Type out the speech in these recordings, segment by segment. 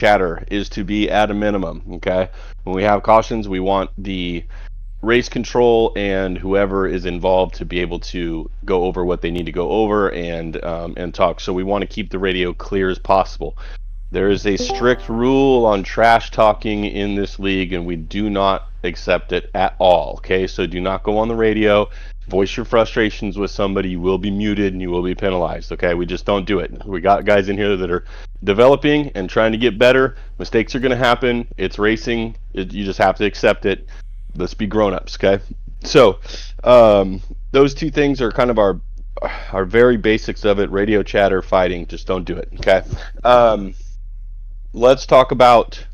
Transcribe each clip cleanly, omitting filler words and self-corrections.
chatter is to be at a minimum. Okay, when we have cautions, we want the race control and whoever is involved to be able to go over what they need to go over and talk. So we want to keep the radio clear as possible. There is a strict rule on trash talking in this league, and we do not accept it at all. Okay, so do not go on the radio, voice your frustrations with somebody. You will be muted and you will be penalized. Okay, we just don't do it. We got guys in here that are developing and trying to get better. Mistakes are going to happen. It's racing. You just have to accept it. Let's be grown-ups. Okay, so those two things are kind of our very basics of it. Radio chatter, fighting, just don't do it. Okay. Let's talk about,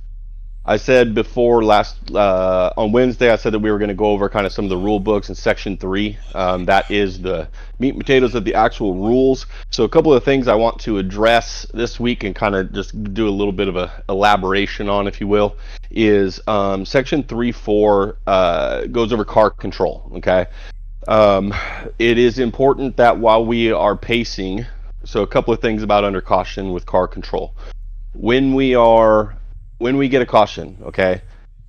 I said before on Wednesday, I said that we were going to go over kind of some of the rule books in section 3. That is the meat and potatoes of the actual rules. So a couple of things I want to address this week and kind of just do a little bit of a elaboration on, if you will, is section 3.4 goes over car control. Okay. It is important that while we are pacing, so a couple of things about under caution with car control. When we get a caution, okay,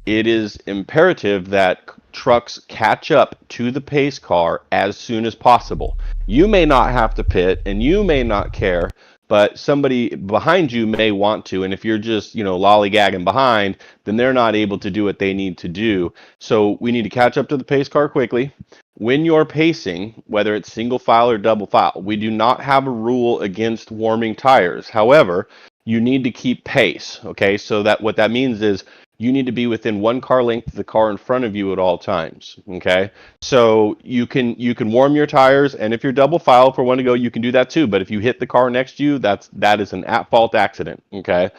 it is imperative that trucks catch up to the pace car as soon as possible. You may not have to pit and you may not care, but somebody behind you may want to, and if you're just, lollygagging behind, then they're not able to do what they need to do. So we need to catch up to the pace car quickly. When you're pacing, whether it's single file or double file, we do not have a rule against warming tires. However, you need to keep pace, okay? So that what that means is you need to be within one car length of the car in front of you at all times, okay? So you can warm your tires, and if you're double file for one to go, you can do that too. But if you hit the car next to you, that is an at-fault accident, okay?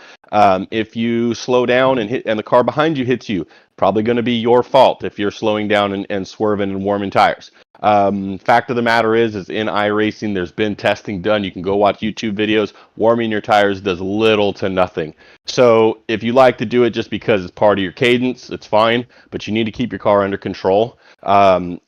If you slow down and the car behind you hits you, probably going to be your fault if you're slowing down and swerving and warming tires. Fact of the matter is in iRacing, there's been testing done. You can go watch YouTube videos. Warming your tires does little to nothing. So if you like to do it just because it's part of your cadence, it's fine, but you need to keep your car under control and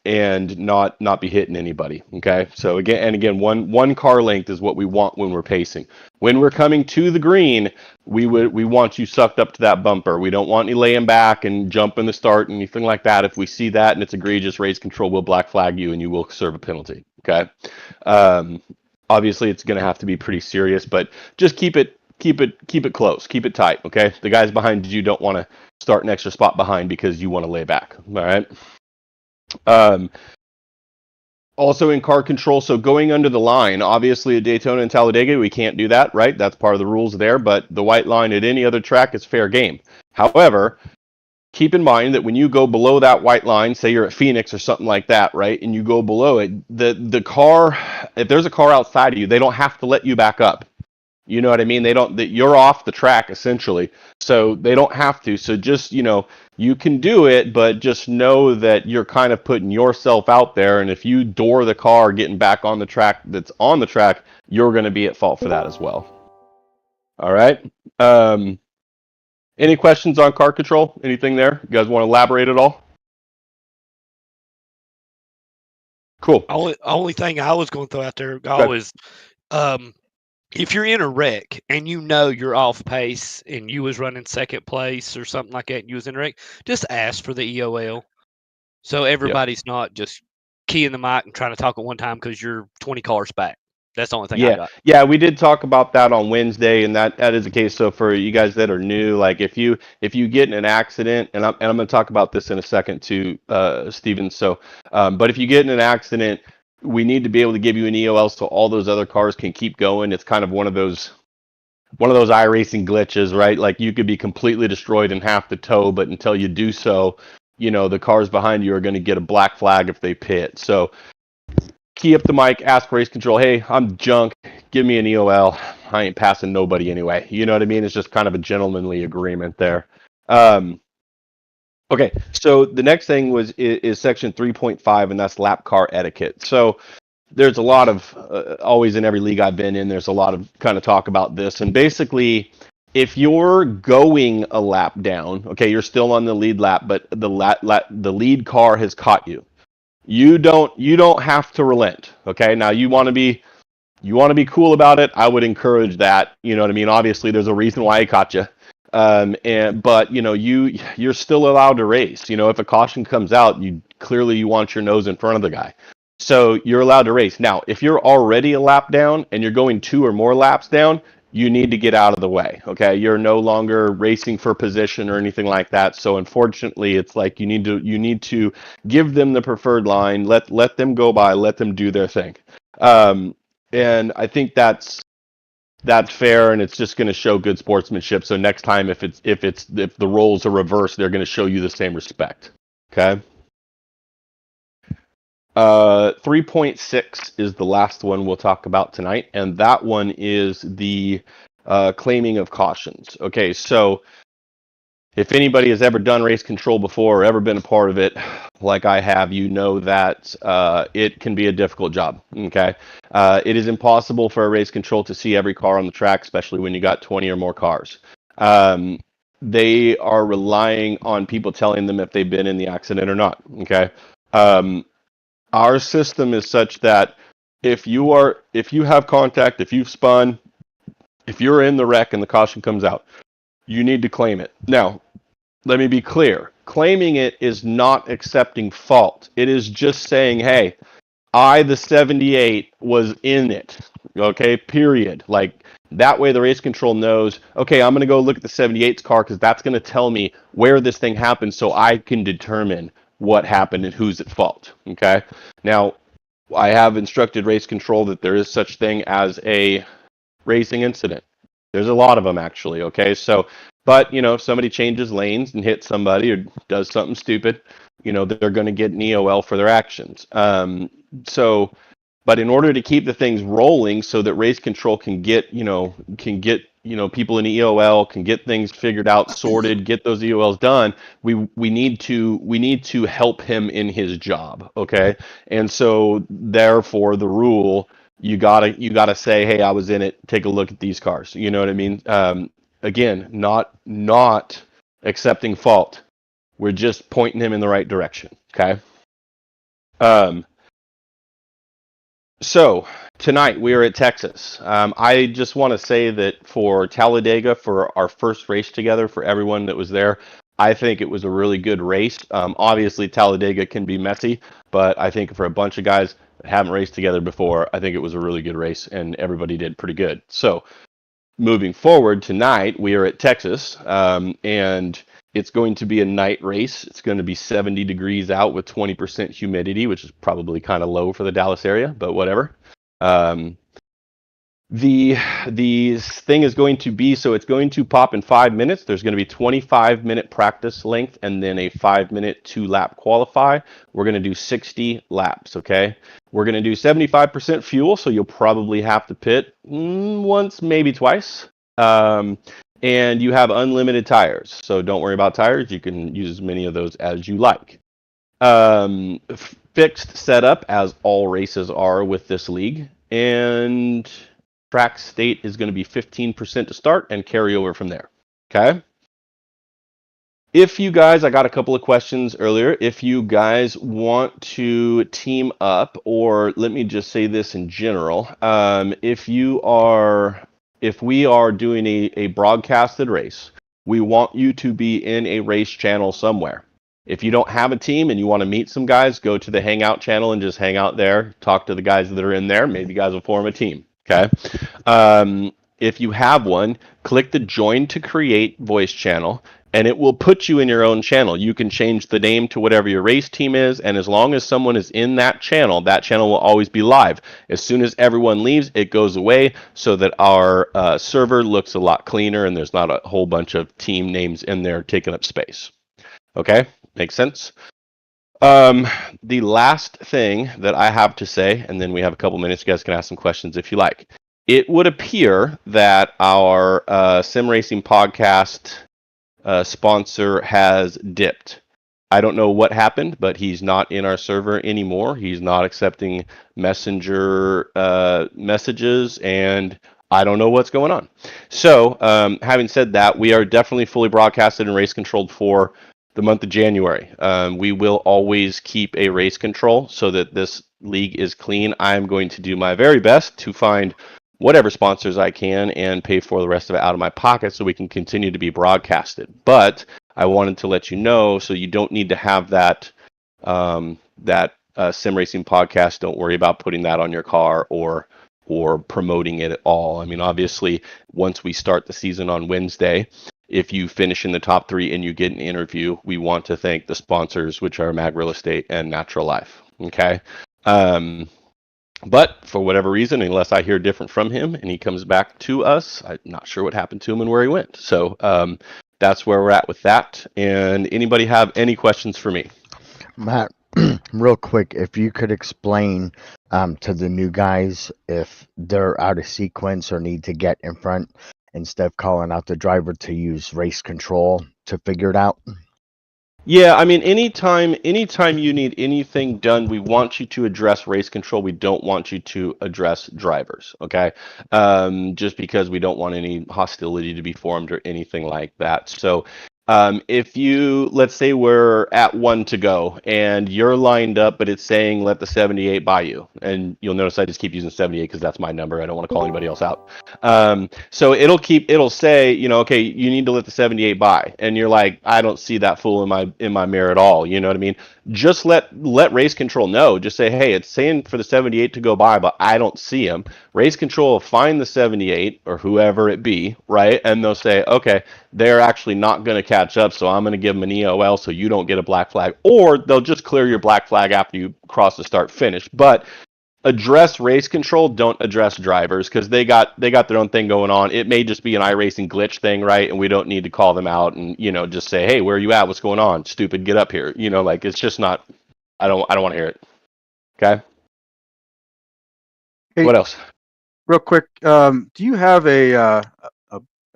not be hitting anybody. Okay. So again, one car length is what we want when we're pacing. When we're coming to the green, we want you sucked up to that bumper. We don't want you laying back and jumping the start and anything like that. If we see that and it's egregious race control, we'll black flag you and you will serve a penalty. Okay. Obviously, it's going to have to be pretty serious, but just keep it close, keep it tight. Okay. The guys behind you don't want to start an extra spot behind because you want to lay back. All right. Also in car control, so going under the line, obviously at Daytona and Talladega, we can't do that, right? That's part of the rules there, but the white line at any other track is fair game. However, keep in mind that when you go below that white line, say you're at Phoenix or something like that, right, and you go below it, the car, if there's a car outside of you, they don't have to let you back up. You know what I mean? You're off the track essentially, so they don't have to. So just, you can do it, but just know that you're kind of putting yourself out there. And if you door the car getting back on the track that's on the track, you're going to be at fault for that as well. All right. Any questions on car control? Anything there? You guys want to elaborate at all? Cool. Only thing I was going to throw out there, is if you're in a wreck and you're off pace and you was running second place or something like that and you was in a wreck, just ask for the EOL. So everybody's not just keying the mic and trying to talk at one time because you're 20 cars back. That's the only thing I got. Yeah, we did talk about that on Wednesday, and that is the case. So for you guys that are new, like if you get in an accident, and I'm going to talk about this in a second too, Steven. So, but if you get in an accident, we need to be able to give you an EOL so all those other cars can keep going. It's kind of one of those iRacing glitches, right? Like you could be completely destroyed and have to tow, but until you do so, the cars behind you are going to get a black flag if they pit. So key up the mic, ask race control, hey, I'm junk, give me an EOL. I ain't passing nobody anyway. You know what I mean? It's just kind of a gentlemanly agreement there. Okay, so the next thing is section 3.5, and that's lap car etiquette. So there's a lot of, always in every league I've been in, there's a lot of kind of talk about this. And basically, if you're going a lap down, okay, you're still on the lead lap, but the lead car has caught you. You don't have to relent, okay? Now you want to be cool about it. I would encourage that. You know what I mean? Obviously, there's a reason why he caught you. But you're still allowed to race. If a caution comes out, you want your nose in front of the guy. So you're allowed to race. Now, if you're already a lap down and you're going 2 or more laps down, you need to get out of the way. Okay, you're no longer racing for position or anything like that. So unfortunately, it's like you need to give them the preferred line. Let them go by. Let them do their thing. And I think that's fair, and it's just going to show good sportsmanship. So next time, if the roles are reversed, they're going to show you the same respect. Okay. 3.6 is the last one we'll talk about tonight, and that one is the claiming of cautions. Okay, so if anybody has ever done race control before or ever been a part of it, like I have, you know that it can be a difficult job. Okay, it is impossible for a race control to see every car on the track, especially when you got 20 or more cars. They are relying on people telling them if they've been in the accident or not. Okay. Our system is such that if you have contact, if you've spun, if you're in the wreck and the caution comes out, you need to claim it. Now, let me be clear. Claiming it is not accepting fault. It is just saying, hey, the 78, was in it. Okay, period. Like, that way the race control knows, okay, I'm going to go look at the 78's car because that's going to tell me where this thing happened so I can determine what happened and who's at fault. Okay, now I have instructed race control that there is such thing as a racing incident. There's a lot of them, actually. Okay, so but if somebody changes lanes and hits somebody or does something stupid, they're going to get an EOL for their actions. But in order to keep the things rolling so that race control can get people in EOL, can get things figured out, sorted, get those EOLs done, we need to help him in his job. Okay, and so therefore the rule, you gotta say, hey, I was in it, take a look at these cars. You know what I mean? Again, not accepting fault. We're just pointing him in the right direction. Okay. So tonight we are at Texas. I just want to say that for Talladega, for our first race together, for everyone that was there, I think it was a really good race. Obviously, Talladega can be messy, but I think for a bunch of guys that haven't raced together before, I think it was a really good race, and everybody did pretty good. So moving forward tonight, we are at Texas, and it's going to be a night race. It's going to be 70 degrees out with 20% humidity, which is probably kind of low for the Dallas area, but whatever. The thing is going to be, so it's going to pop in 5 minutes. There's going to be 25-minute practice length and then a 5-minute 2-lap qualify. We're going to do 60 laps, okay? We're going to do 75% fuel, so you'll probably have to pit once, maybe twice. And you have unlimited tires, so don't worry about tires. You can use as many of those as you like. Fixed setup, as all races are with this league, and track state is going to be 15% to start and carry over from there. Okay. If you guys, I got a couple of questions earlier. If you guys want to team up, or let me just say this in general, if we are doing a broadcasted race, we want you to be in a race channel somewhere. If you don't have a team and you want to meet some guys, go to the Hangout channel and just hang out there. Talk to the guys that are in there. Maybe you guys will form a team. Okay. If you have one, click the Join to Create voice channel, and it will put you in your own channel. You can change the name to whatever your race team is, and as long as someone is in that channel will always be live. As soon as everyone leaves, it goes away so that our server looks a lot cleaner and there's not a whole bunch of team names in there taking up space. Okay, makes sense? The last thing that I have to say, and then we have a couple minutes, you guys can ask some questions if you like. It would appear that our Sim Racing Podcast sponsor has dipped. I don't know what happened, but he's not in our server anymore. He's not accepting messenger messages, and I don't know what's going on. So, having said that, we are definitely fully broadcasted and race controlled for the month of January. We will always keep a race control so that this league is clean. I'm going to do my very best to find whatever sponsors I can and pay for the rest of it out of my pocket so we can continue to be broadcasted. But I wanted to let you know so you don't need to have that sim racing podcast. Don't worry about putting that on your car or promoting it at all. I mean, obviously, once we start the season on Wednesday, if you finish in the top 3 and you get an interview, we want to thank the sponsors, which are Mag Real Estate and Natural Life. Okay. But for whatever reason, unless I hear different from him and he comes back to us, I'm not sure what happened to him and where he went. So that's where we're at with that. And anybody have any questions for me? Matt, real quick, if you could explain to the new guys if they're out of sequence or need to get in front instead of calling out the driver to use race control to figure it out. Yeah, I mean, anytime you need anything done, we want you to address race control. We don't want you to address drivers, okay? Just because we don't want any hostility to be formed or anything like that. So if you, let's say we're at 1 to go and you're lined up, but it's saying let the 78 by you. And you'll notice I just keep using 78 because that's my number. I don't want to call anybody else out. So it'll say, you know, okay, you need to let the 78 by. And you're like, I don't see that fool in my mirror at all. You know what I mean? Just let race control know. Just say, hey, it's saying for the 78 to go by, but I don't see him. Race control will find the 78 or whoever it be, right? And they'll say, okay, they're actually not going to catch up, so I'm going to give them an EOL so you don't get a black flag. Or they'll just clear your black flag after you cross the start finish. But address race control, don't address drivers because they got their own thing going on. It may just be an iRacing glitch thing, right? And we don't need to call them out and, you know, just say, hey, where are you at? What's going on? Stupid, get up here. You know, like it's just not, I don't want to hear it. Okay. Hey, what else? Real quick, do you have a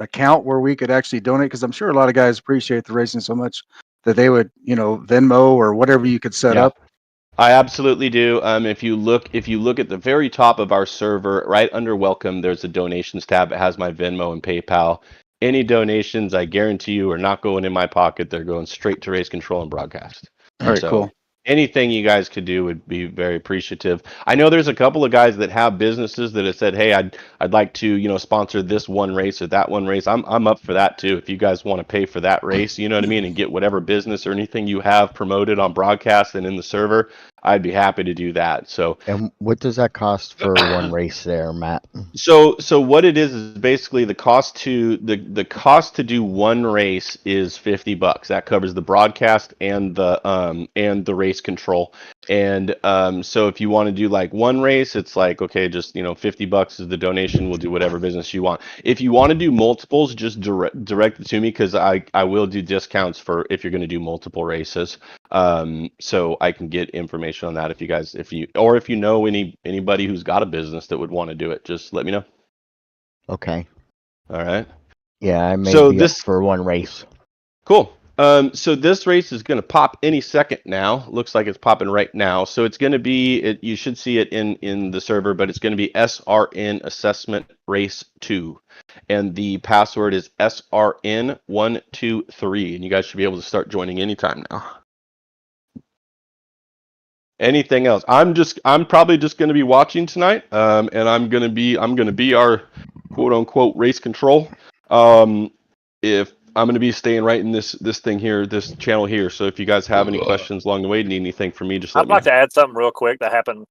account where we could actually donate? Because I'm sure a lot of guys appreciate the racing so much that they would, you know, Venmo or whatever you could set up. I absolutely do. If you look at the very top of our server, right under Welcome, there's a donations tab. It has my Venmo and PayPal. Any donations, I guarantee you, are not going in my pocket. They're going straight to race control and broadcast. All right, cool. Anything you guys could do would be very appreciative. I know there's a couple of guys that have businesses that have said, "Hey, I'd like to, you know, sponsor this one race or that one race." I'm up for that too. If you guys want to pay for that race, you know what I mean, and get whatever business or anything you have promoted on broadcast and in the server, I'd be happy to do that. So, and what does that cost for one race there, Matt? So what it is basically the cost to do one race is $50. That covers the broadcast and the race control. And so if you want to do like one race, it's like, okay, just, you know, $50 is the donation. We'll do whatever business you want. If you want to do multiples, just direct it to me because I will do discounts for if you're going to do multiple races. So I can get information on that if you know anybody who's got a business that would want to do it, just let me know. Okay. All right. Yeah, I may be up for one race. Cool. So this race is going to pop any second now. Looks like it's popping right now. So it's going to be, you should see it in the server, but it's going to be SRN Assessment Race 2. And the password is SRN123. And you guys should be able to start joining anytime now. Anything else? I'm probably just going to be watching tonight, and I'm going to be our quote unquote race control. If I'm going to be staying right in this thing here, this channel here. So if you guys have any questions along the way, need anything from me, just let me know. I'd like to add something real quick that happened.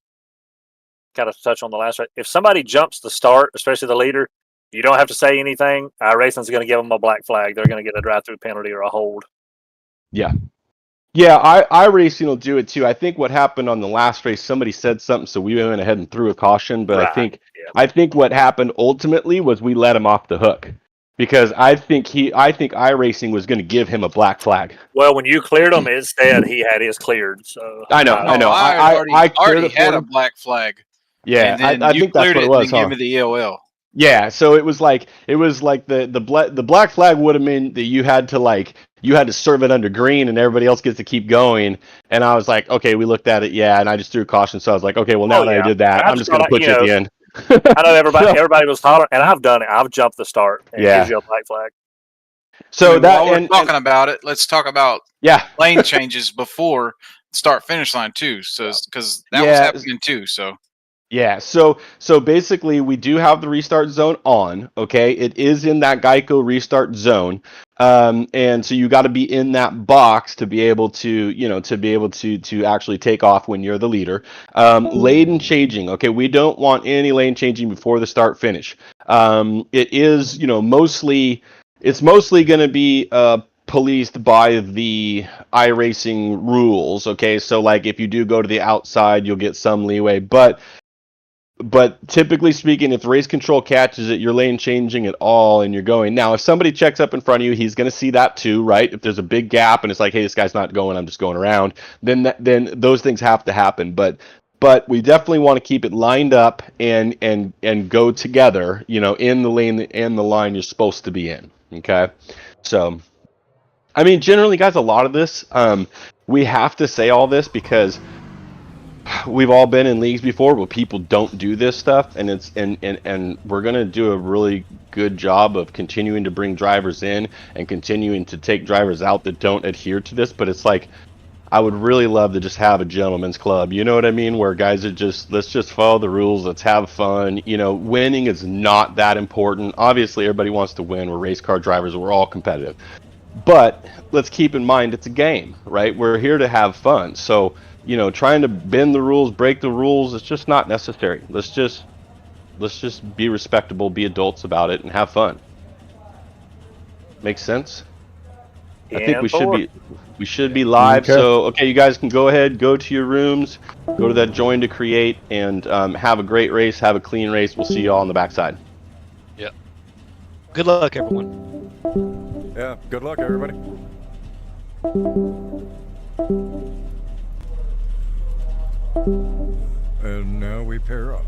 Kind of touch on the last race. If somebody jumps the start, especially the leader, you don't have to say anything. iRacing's going to give them a black flag. They're going to get a drive-through penalty or a hold. Yeah. Yeah, iRacing will do it too. I think what happened on the last race, somebody said something, so we went ahead and threw a caution. But Right. I think what happened ultimately was we let him off the hook because I think iRacing was going to give him a black flag. Well, when you cleared him, it said he had his cleared. So I know. I already had a black flag. Yeah, and then I think that's what it was. And give me the EOL. Yeah, so it was like the black flag would have meant that you had to serve it under green and everybody else gets to keep going. And I was like, okay, we looked at it, yeah, and I just threw a caution. So I was like, okay, well now that I did that, I'm just gonna put you at the end. I know everybody was hollering, and I've done it. I've jumped the start and gives you a black flag. So while we're talking about it, let's talk about lane changes before start finish line too. So because that was happening too. So Yeah, so basically we do have the restart zone on, okay? It is in that Geico restart zone. And so you got to be in that box to be able to actually take off when you're the leader. Lane changing, okay? We don't want any lane changing before the start finish. It is, it's mostly going to be policed by the iRacing rules, okay? So like if you do go to the outside, you'll get some leeway, but typically speaking, if race control catches it, you're lane changing at all and you're going. Now, if somebody checks up in front of you, he's going to see that too, right? If there's a big gap and it's like, hey, this guy's not going, I'm just going around, then those things have to happen. But we definitely want to keep it lined up and go together, in the lane and the line you're supposed to be in. Okay? So, I mean, generally, guys, a lot of this, we have to say all this because we've all been in leagues before where people don't do this stuff, and we're gonna do a really good job of continuing to bring drivers in and continuing to take drivers out that don't adhere to this. But it's like, I would really love to just have a gentleman's club, you know what I mean, where guys are just, let's just follow the rules, let's have fun. Winning is not that important. Obviously everybody wants to win. We're race car drivers, we're all competitive, but let's keep in mind it's a game, right? We're here to have fun. So trying to bend the rules, break the rules, it's just not necessary. Let's just be respectable, be adults about it, and have fun. Makes sense? I think we should be live. Okay. So, okay, you guys can go ahead, go to your rooms, go to that join to create, and have a great race, have a clean race. We'll see you all on the backside. Yep. Good luck, everyone. Yeah, good luck, everybody. And now we pair off.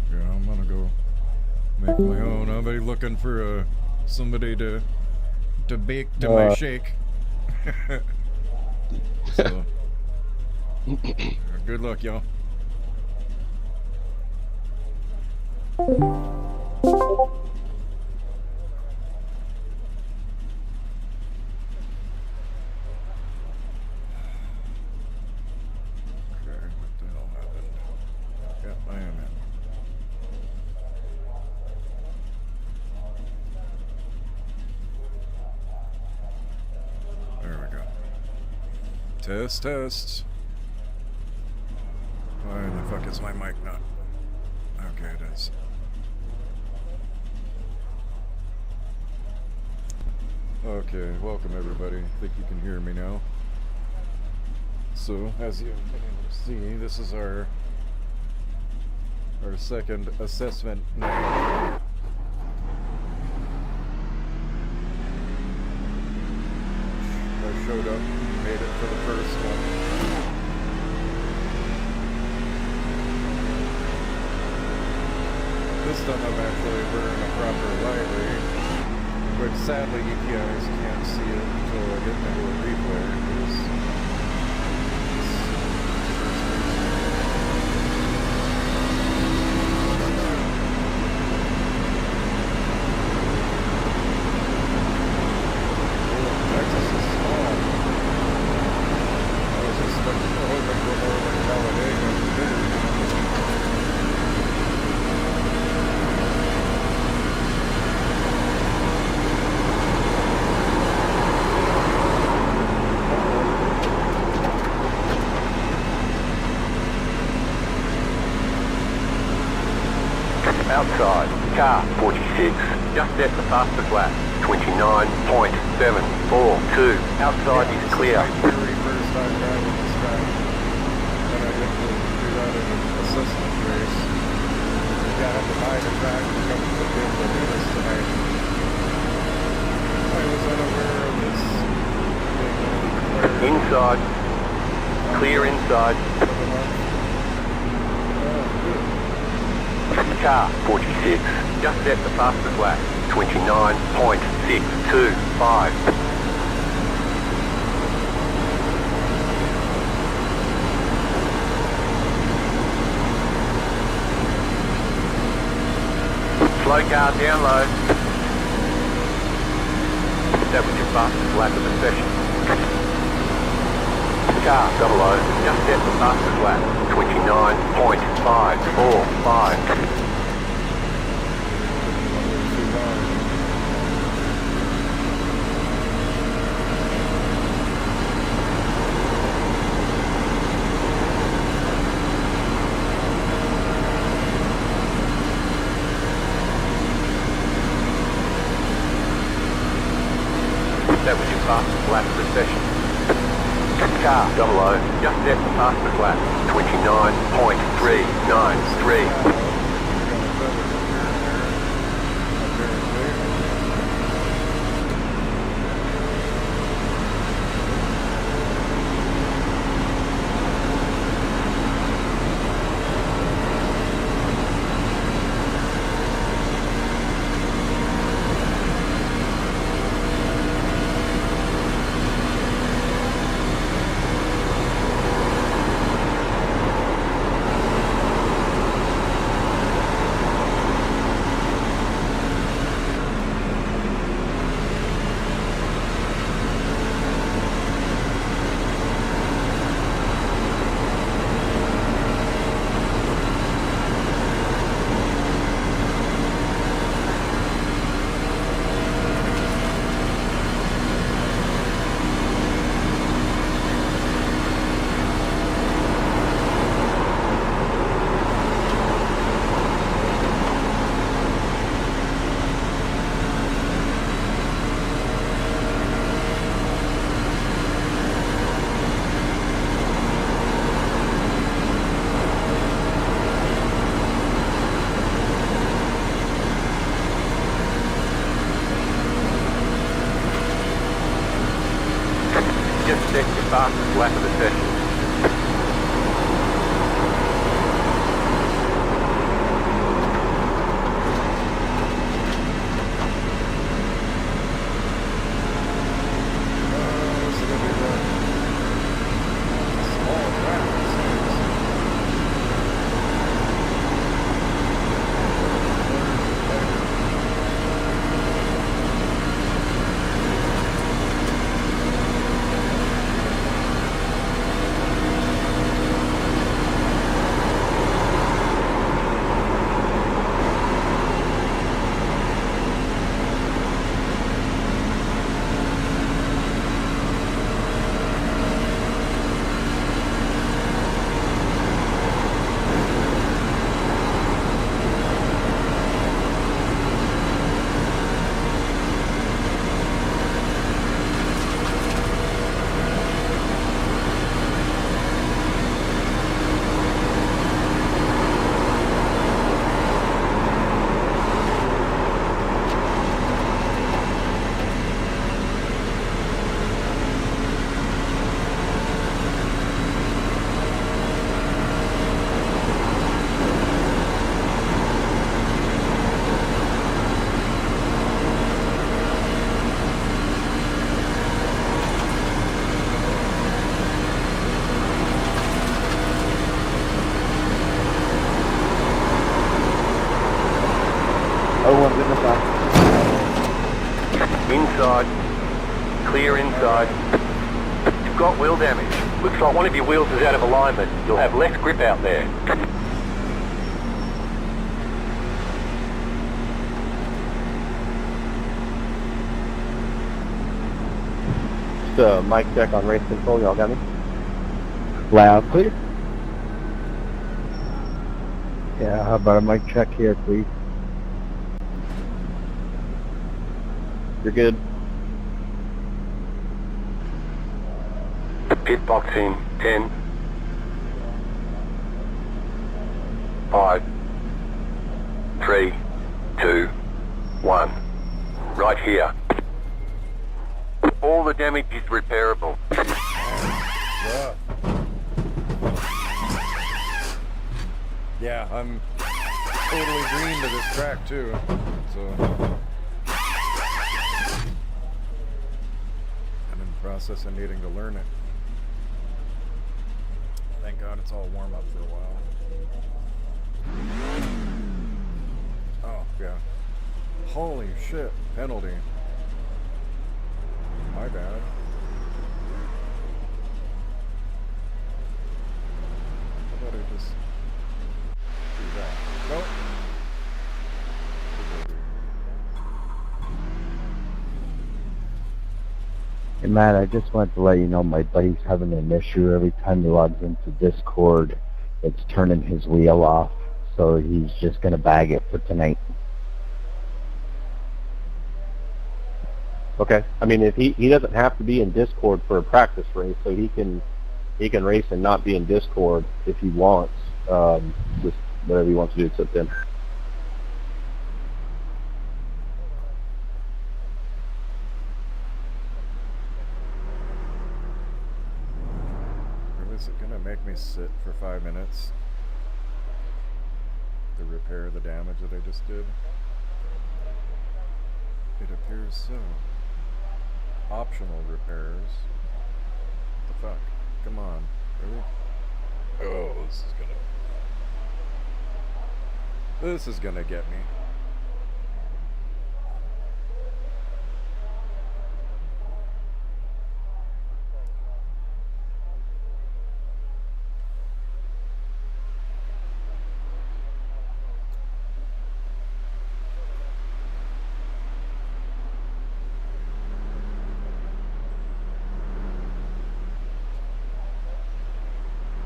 Yeah, I'm gonna go make my own. I'll be looking for somebody to bake to my shake. So, good luck, y'all. Test. Why the fuck is my mic not? Okay, it is. Okay, welcome everybody. I think you can hear me now. So, as you've been able to see, this is our second assessment night. I showed up. Made it for the first one. This time I'm actually wearing a proper livery, but sadly you guys can't see it until I get into a replay. Outside, car 46, just at the fastest lap, 29.742. Outside is clear. Very first time driving this track, and I get to do that in an assessment race. You gotta have to buy the track to come to be able to do this tonight. I was unaware of this being inside, clear inside. Car 46, just at the fastest lap, 29.625. Slow car down low. That was your fastest lap of the session. Car 00, just set the fastest lap. 29.545. That was your fastest lap of the session. Car 00, just set the fastest lap. 29.393. Just set your fastest lap of the session. Inside. Clear inside. You've got wheel damage. Looks like one of your wheels is out of alignment. You'll have less grip out there. Just mic check on race control. Y'all got me? Loud, clear. Yeah, how about a mic check here, please? You're good. Pit box in 10, 5, 3, 2, 1. Right here. All the damage is repairable. Yeah, I'm totally green to this track too. So I'm in the process of needing to learn it. Thank God it's all warm up for a while. Oh yeah. Holy shit, penalty. My bad. Hey Matt, I just wanted to let you know my buddy's having an issue every time he logs into Discord. It's turning his wheel off, so he's just gonna bag it for tonight. Okay. I mean, if he doesn't have to be in Discord for a practice race, so he can race and not be in Discord if he wants. Just whatever he wants to do, it's up to him. Or is it gonna make me sit for 5 minutes to repair the damage that I just did? It appears so. Optional repairs. What the fuck? Come on. Really? Oh, this is gonna get me.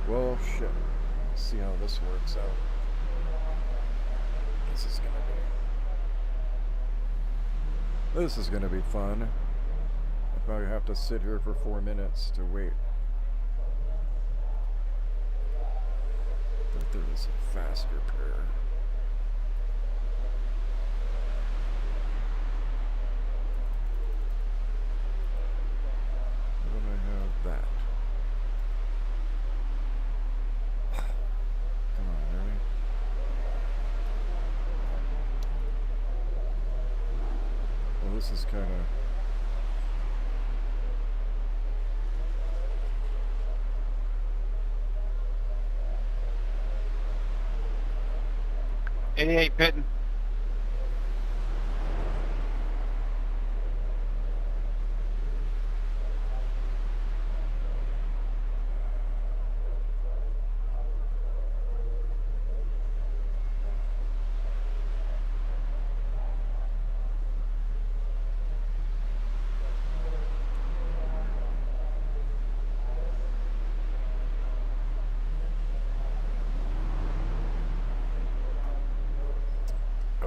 Well, shit. Let's see how this works out. This is gonna be fun. I probably have to sit here for 4 minutes to wait. But there is a fast repair. When I have that. Come on, really? Well, this is kind of... '88 pitting.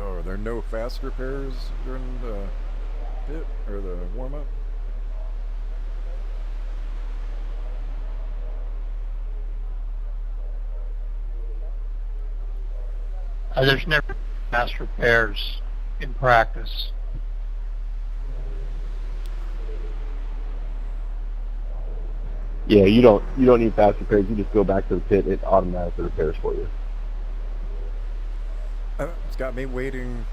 Oh, are there no fast repairs during the pit or the warm-up? There's never fast repairs in practice. Yeah, you don't need fast repairs. You just go back to the pit. It automatically repairs for you. It's got me waiting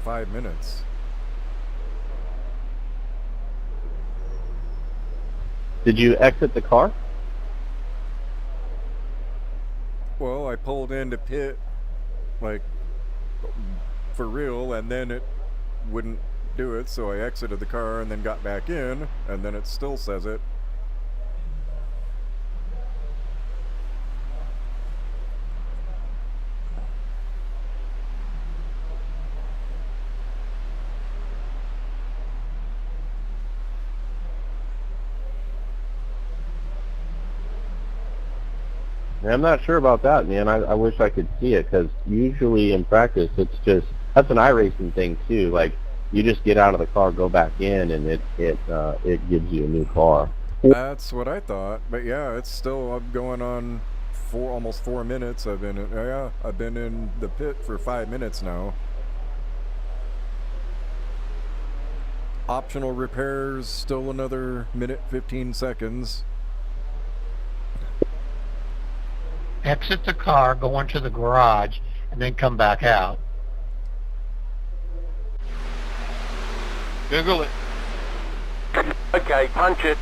5 minutes. Did you exit the car? Well, I pulled into pit, like, for real, and then it wouldn't do it, so I exited the car and then got back in, and then it still says it. I'm not sure about that, man. I wish I could see it, because usually in practice it's just, that's an iRacing thing too. Like, you just get out of the car, go back in, and it gives you a new car. That's what I thought, but yeah, it's still, I'm going on almost 4 minutes. I've been in the pit for 5 minutes now. Optional repairs, still another minute 15 seconds. Exit the car, go into the garage, and then come back out. Google it. Okay, punch it.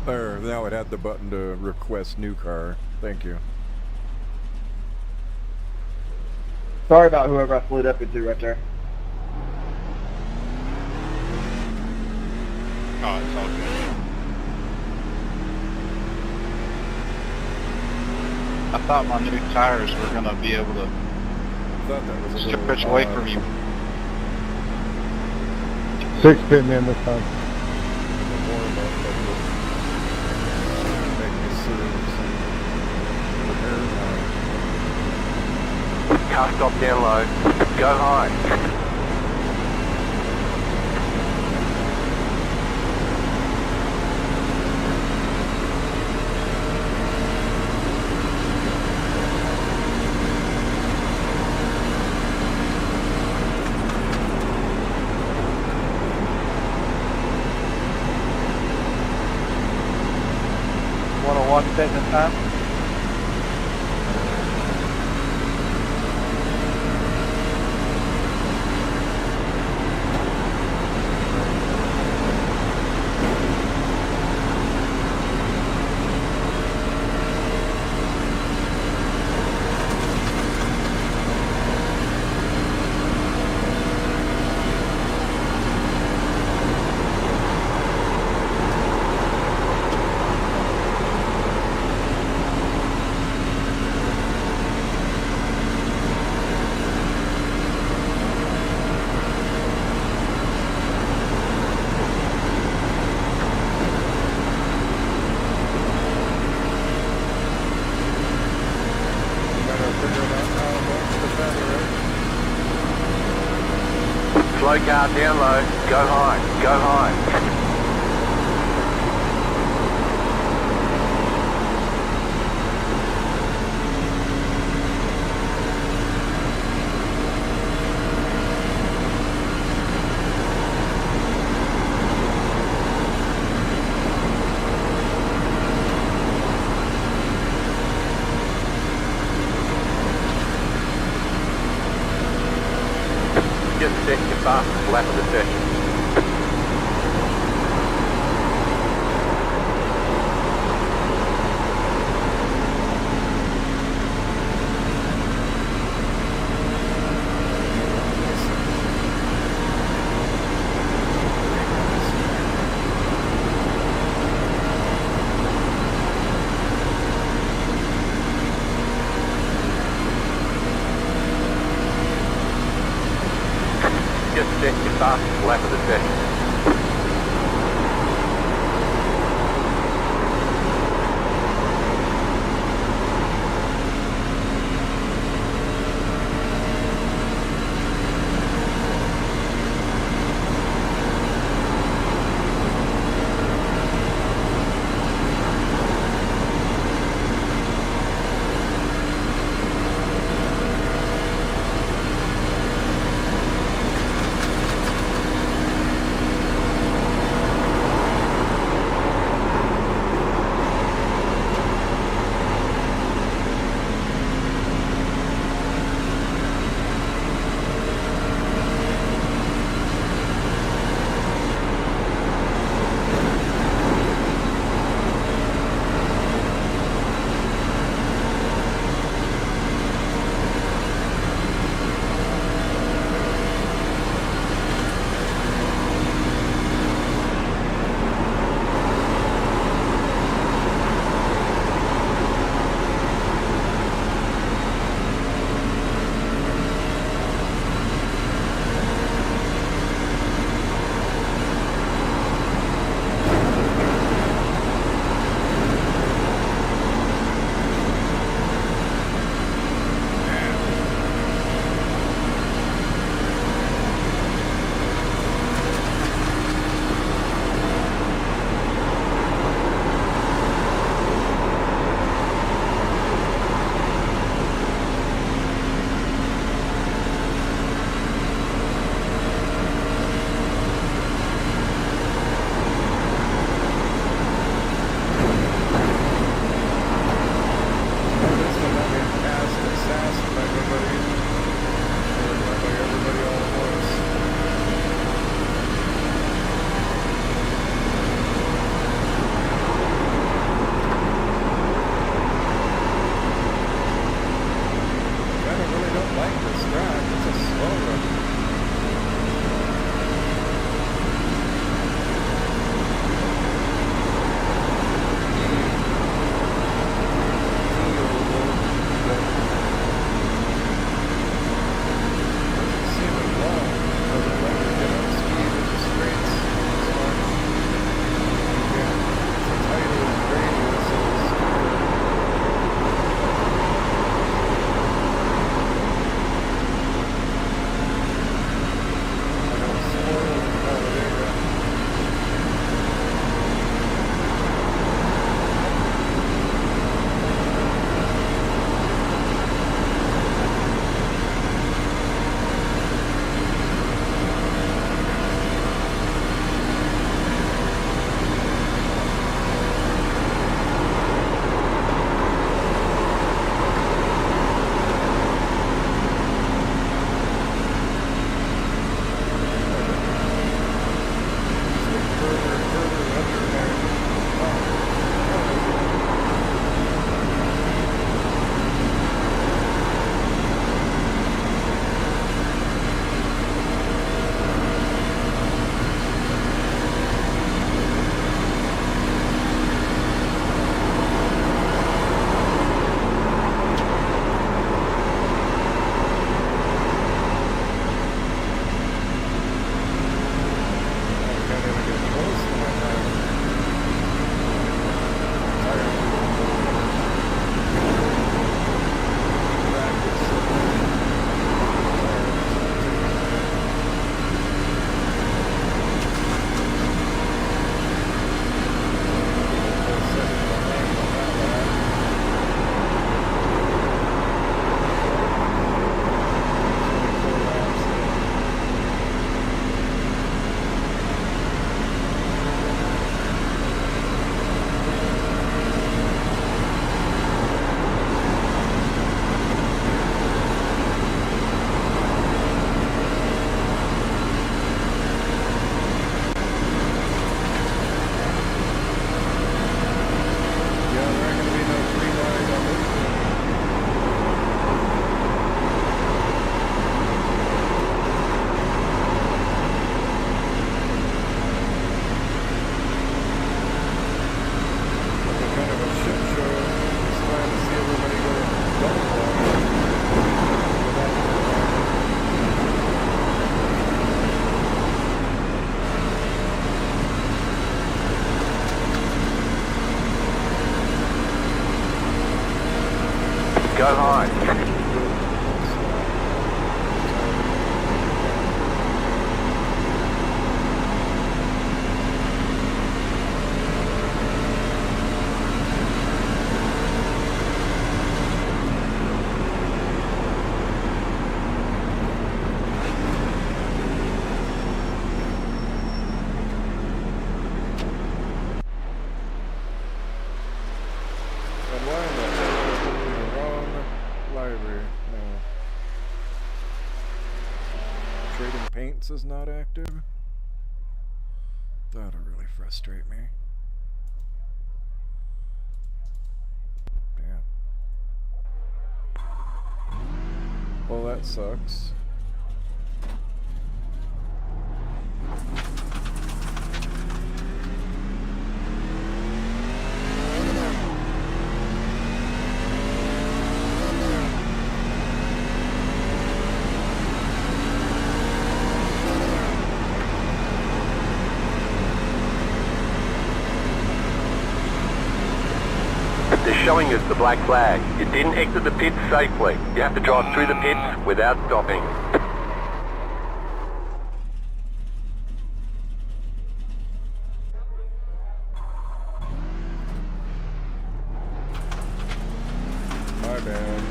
There, now it had the button to request new car. Thank you. Sorry about whoever I split up into right there. Oh, it's all good. I thought my new tires were going to be able to Thought that was a stretch away from you. Six pitting in this time. The warm-up of the make me serious and repair time. Car stop down low. Go high. One setting at a time. Slow car down low. Go high. Go high. Just set your fastest lap of the session. Just set your fastest lap of the session. sequence is not active. That'll really frustrate me. Damn. Well, that sucks. They're showing us the black flag. You didn't exit the pits safely. You have to drive through the pits without stopping. My bad.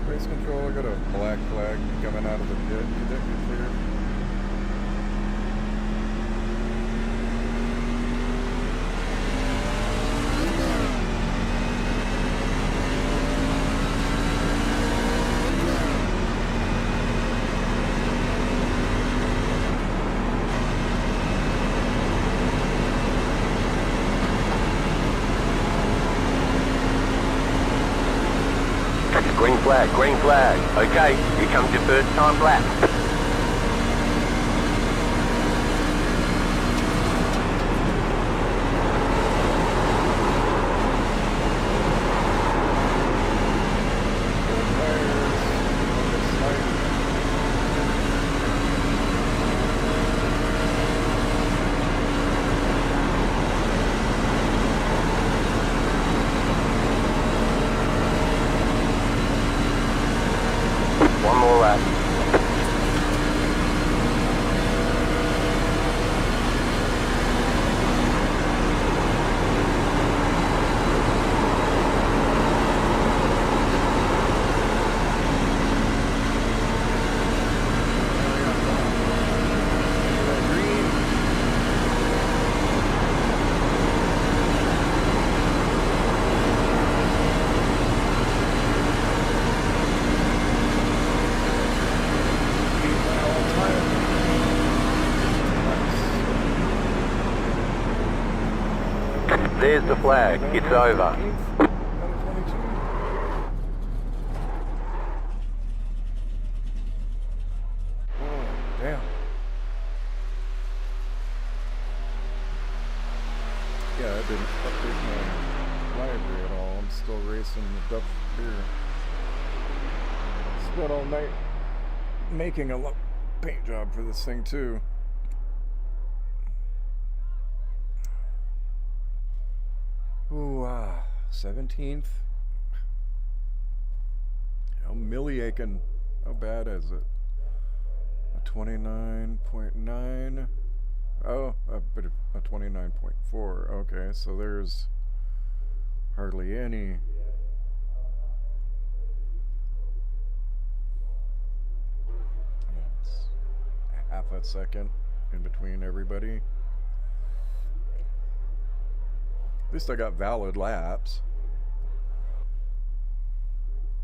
Race control, I got a black flag coming out of the pit. Could that be cleared? Green flag, green flag. Okay, here comes your first time lap. One more lap. There's the flag. It's over. Oh, damn. Yeah, I didn't update my library at all. I'm still racing the Dutch beer. Spent all night making a paint job for this thing too. Ooh, 17th. How milliachin'. How bad is it? A 29.9. Oh, but a 29.4. Okay, so there's hardly any. It's half a second in between everybody. At least I got valid laps.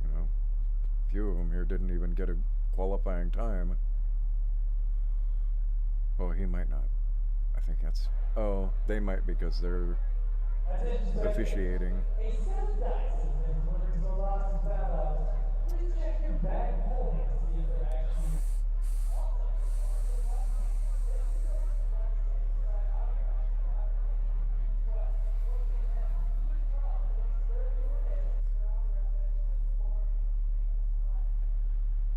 You know, a few of them here didn't even get a qualifying time. Oh, he might not. I think that's... Oh, they might because they're officiating.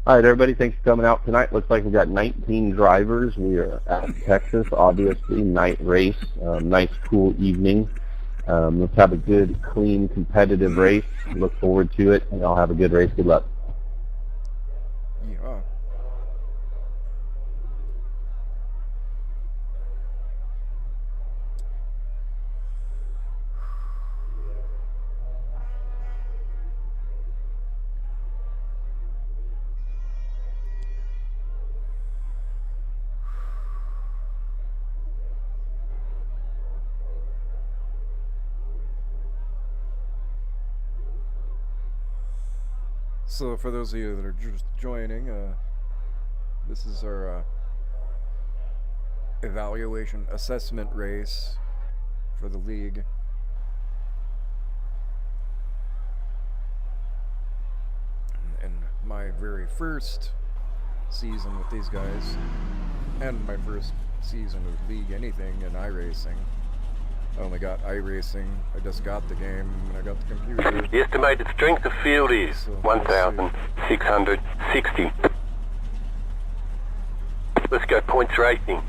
All right, everybody, thanks for coming out tonight. Looks like we've got 19 drivers. We are at Texas, obviously, night race. Nice, cool evening. Let's have a good, clean, competitive race. Look forward to it, and I'll have a good race. Good luck. Yeah. So for those of you that are just joining, this is our evaluation assessment race for the league. And my very first season with these guys, and my first season of league anything in iRacing. I only got iRacing, I just got the game, and I got the computer. The estimated strength of field is So, 1,660. Let's go points racing.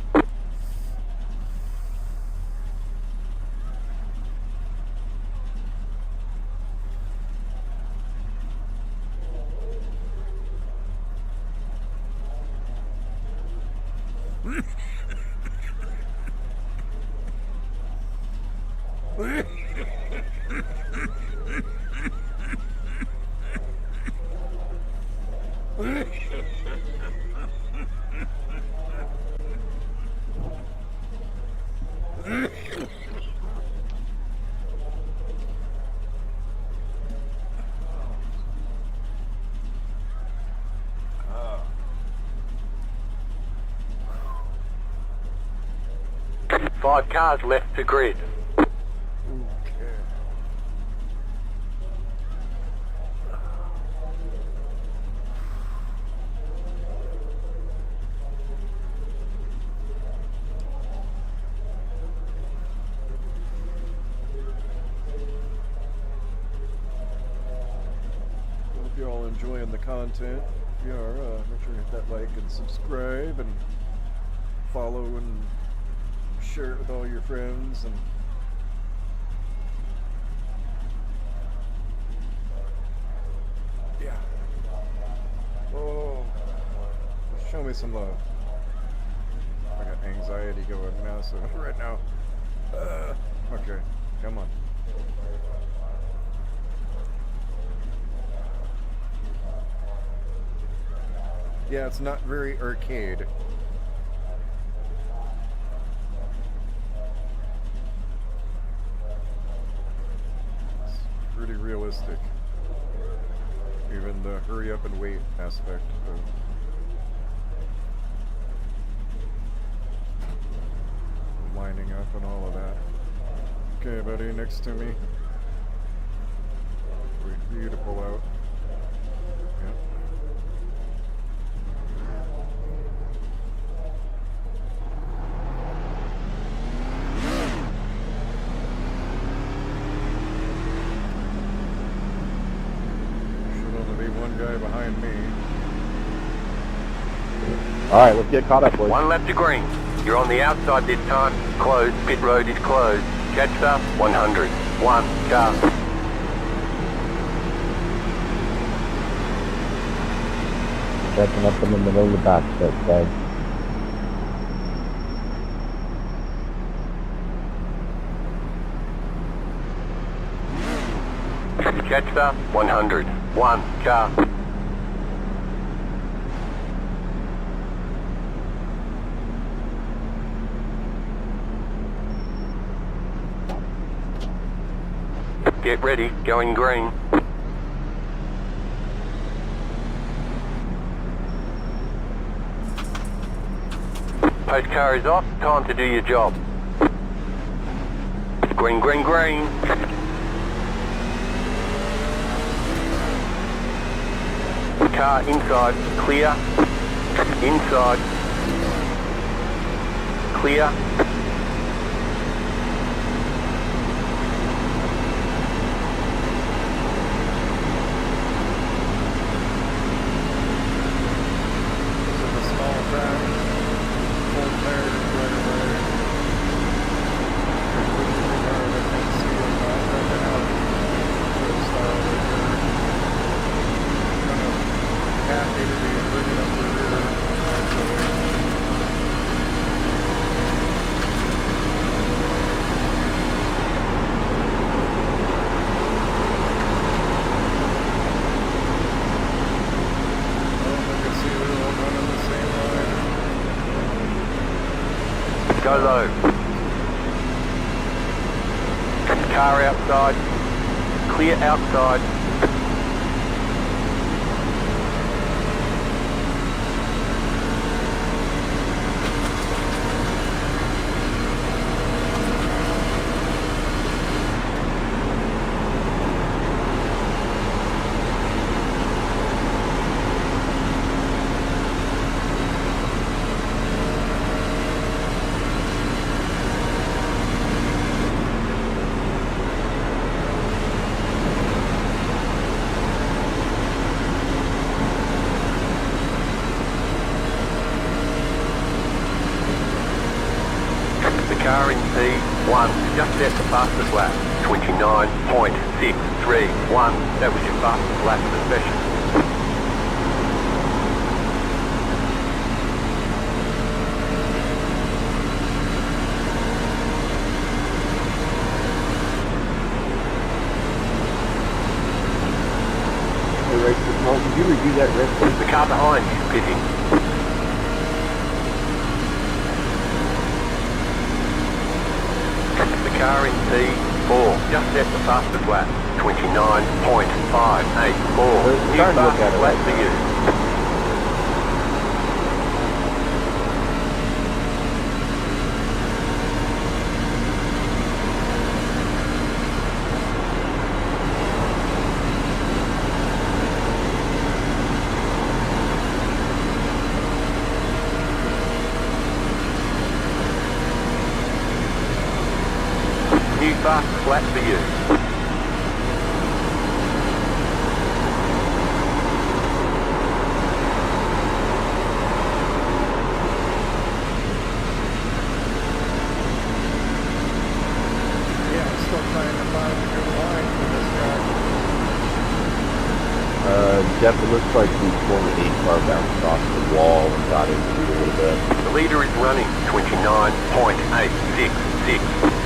Five cars left to grid. Okay. Hope you're all enjoying the content. If you are, make sure you hit that like and subscribe and follow and share it with all your friends. And yeah. Oh, show me some love. I got anxiety going massive right now. Okay, come on. Yeah, it's not very arcade. It's pretty realistic. Even the hurry up and wait aspect of lining up and all of that. Okay, buddy, next to me. Wait for you to pull out. Yep. Should only be one guy behind me. Alright, let's get caught up, boys. One lap to green. You're on the outside this time. Closed. Pit road is closed. Catch up. 100. One car. Checking up in the middle of the back stretch, guys. Catch up. 100. One car. Get ready, going green. Post car is off, time to do your job. Green, green, green. Car inside, clear. Inside. Clear. Go low. Car outside. Clear outside. just set the fastest lap. 29.631. That was your fastest lap of the session. Could you review that rest? The car behind you, pitting. The car in P4 just set the fastest lap. 29.584. New fastest lap for you. New fastest lap for you. Yeah, I'm still trying to find a good line for this guy. Jeff, it looks like the Formula 8 car bounced off the wall and got into it a little bit. The leader is running 29.866.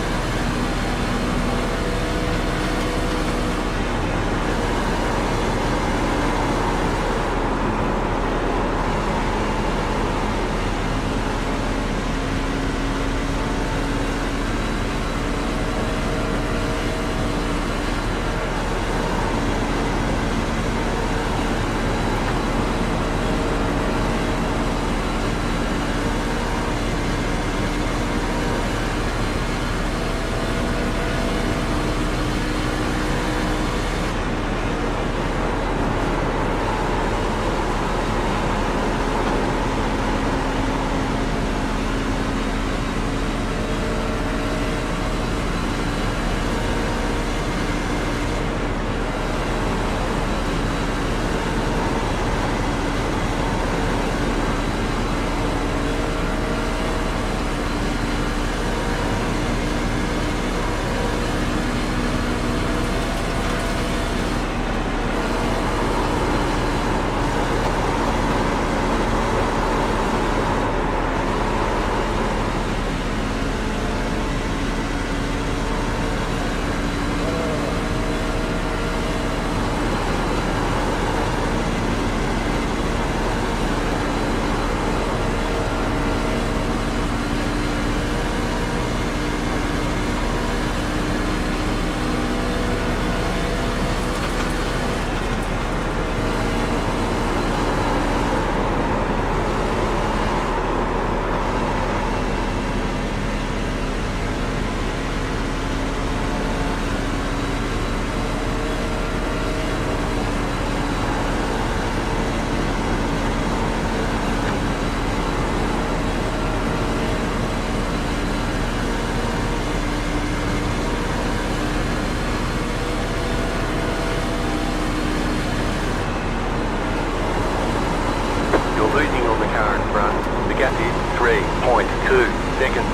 Losing on the car in front. The gap is 3.2 seconds.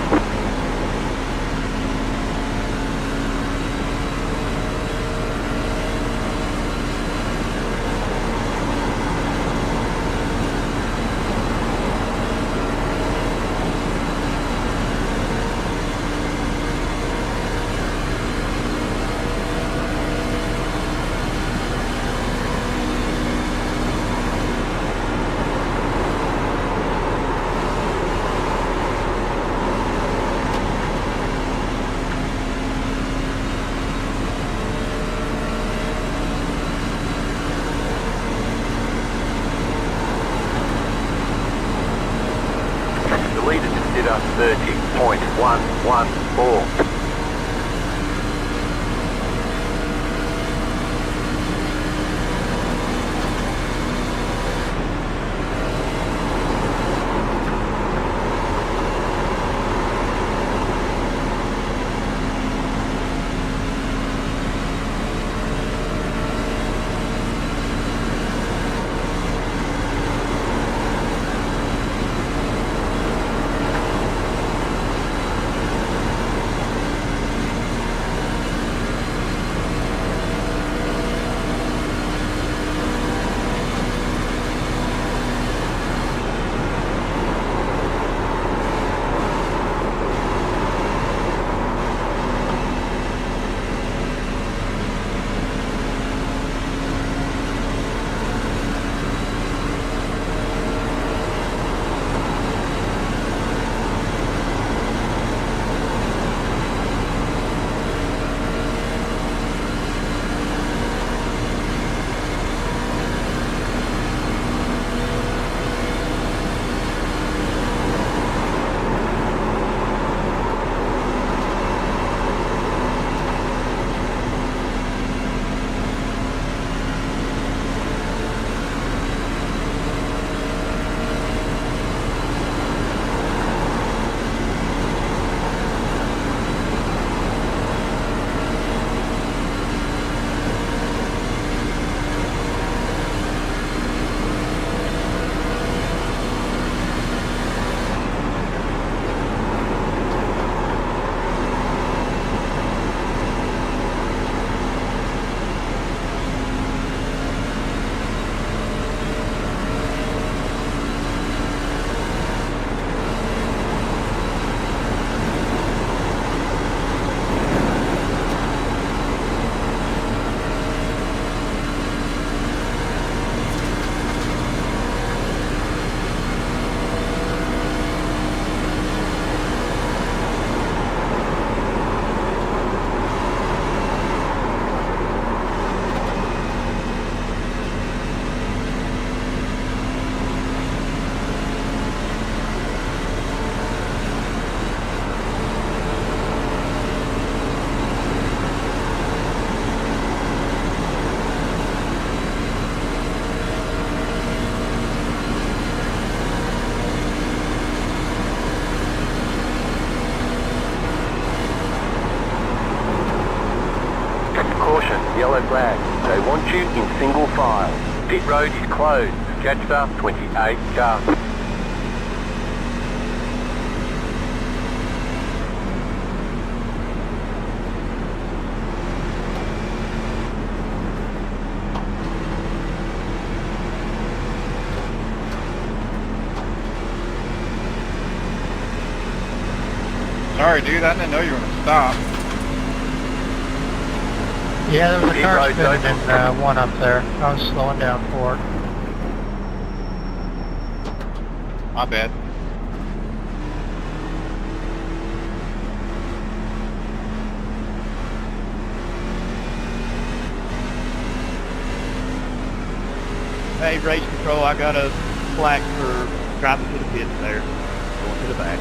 The leader just did us 30.114. single file. Pit road is closed. Catch the 28 car. Sorry, dude, I didn't know you were gonna stop. Yeah, there was a Pit car road's spinning open. in one up there. I was slowing down for it. My bad. Hey, race control, I got a flag for driving to the pits there. Going to the back.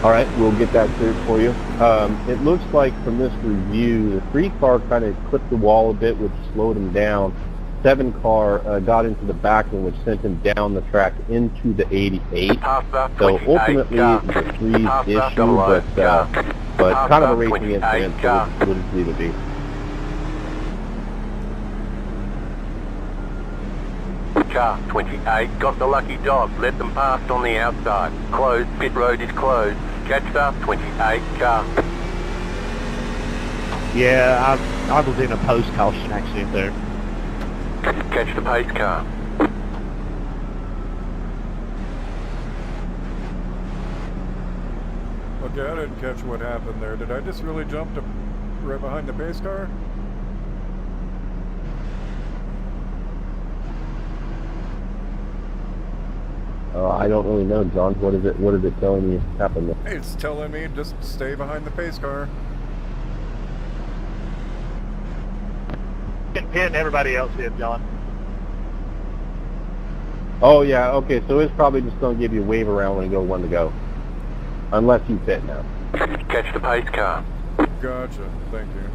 All right, we'll get that cleared for you. It looks like from this review, the 3 car kind of clipped the wall a bit, which slowed him down. 7 car got into the back one, which sent him down the track into the 88. So ultimately, it was a 3's issue, but kind of a racing incident, so we'll just leave it be. Car 28 got the lucky dog. Let them pass on the outside. Closed. Pit road is closed. Catch the 28 car. Yeah, I was in a post caution accident there. Catch the pace car. Okay, I didn't catch what happened there. Did I just really jump to right behind the pace car? I don't really know, John. What is it telling you happened there? It's telling me just stay behind the pace car. Getting pinned, everybody else did, John. Oh yeah, okay, so it's probably just going to give you a wave around when you go one to go. Unless you pit now. Catch the pace car. Gotcha, thank you.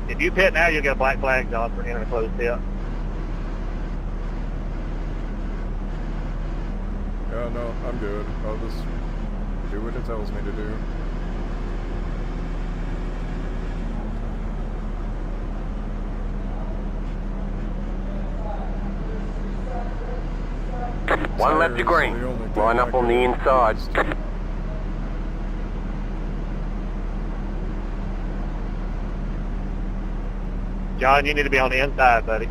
If you pit now, you'll get a black flag, John, for entering a closed pit. Yeah, no, I'm good. I'll just do what it tells me to do. One left to green. Line up on the inside. John, you need to be on the inside, buddy.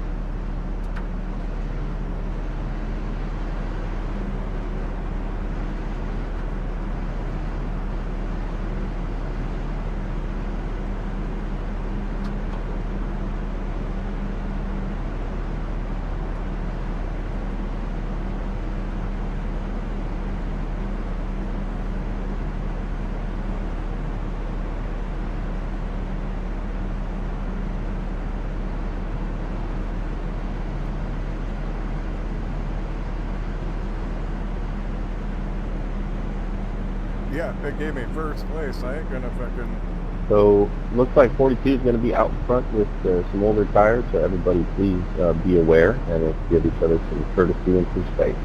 Yeah, it gave me first place. I ain't gonna fucking... So, looks like 42 is going to be out front with some older tires, so everybody please be aware and give each other some courtesy and some space.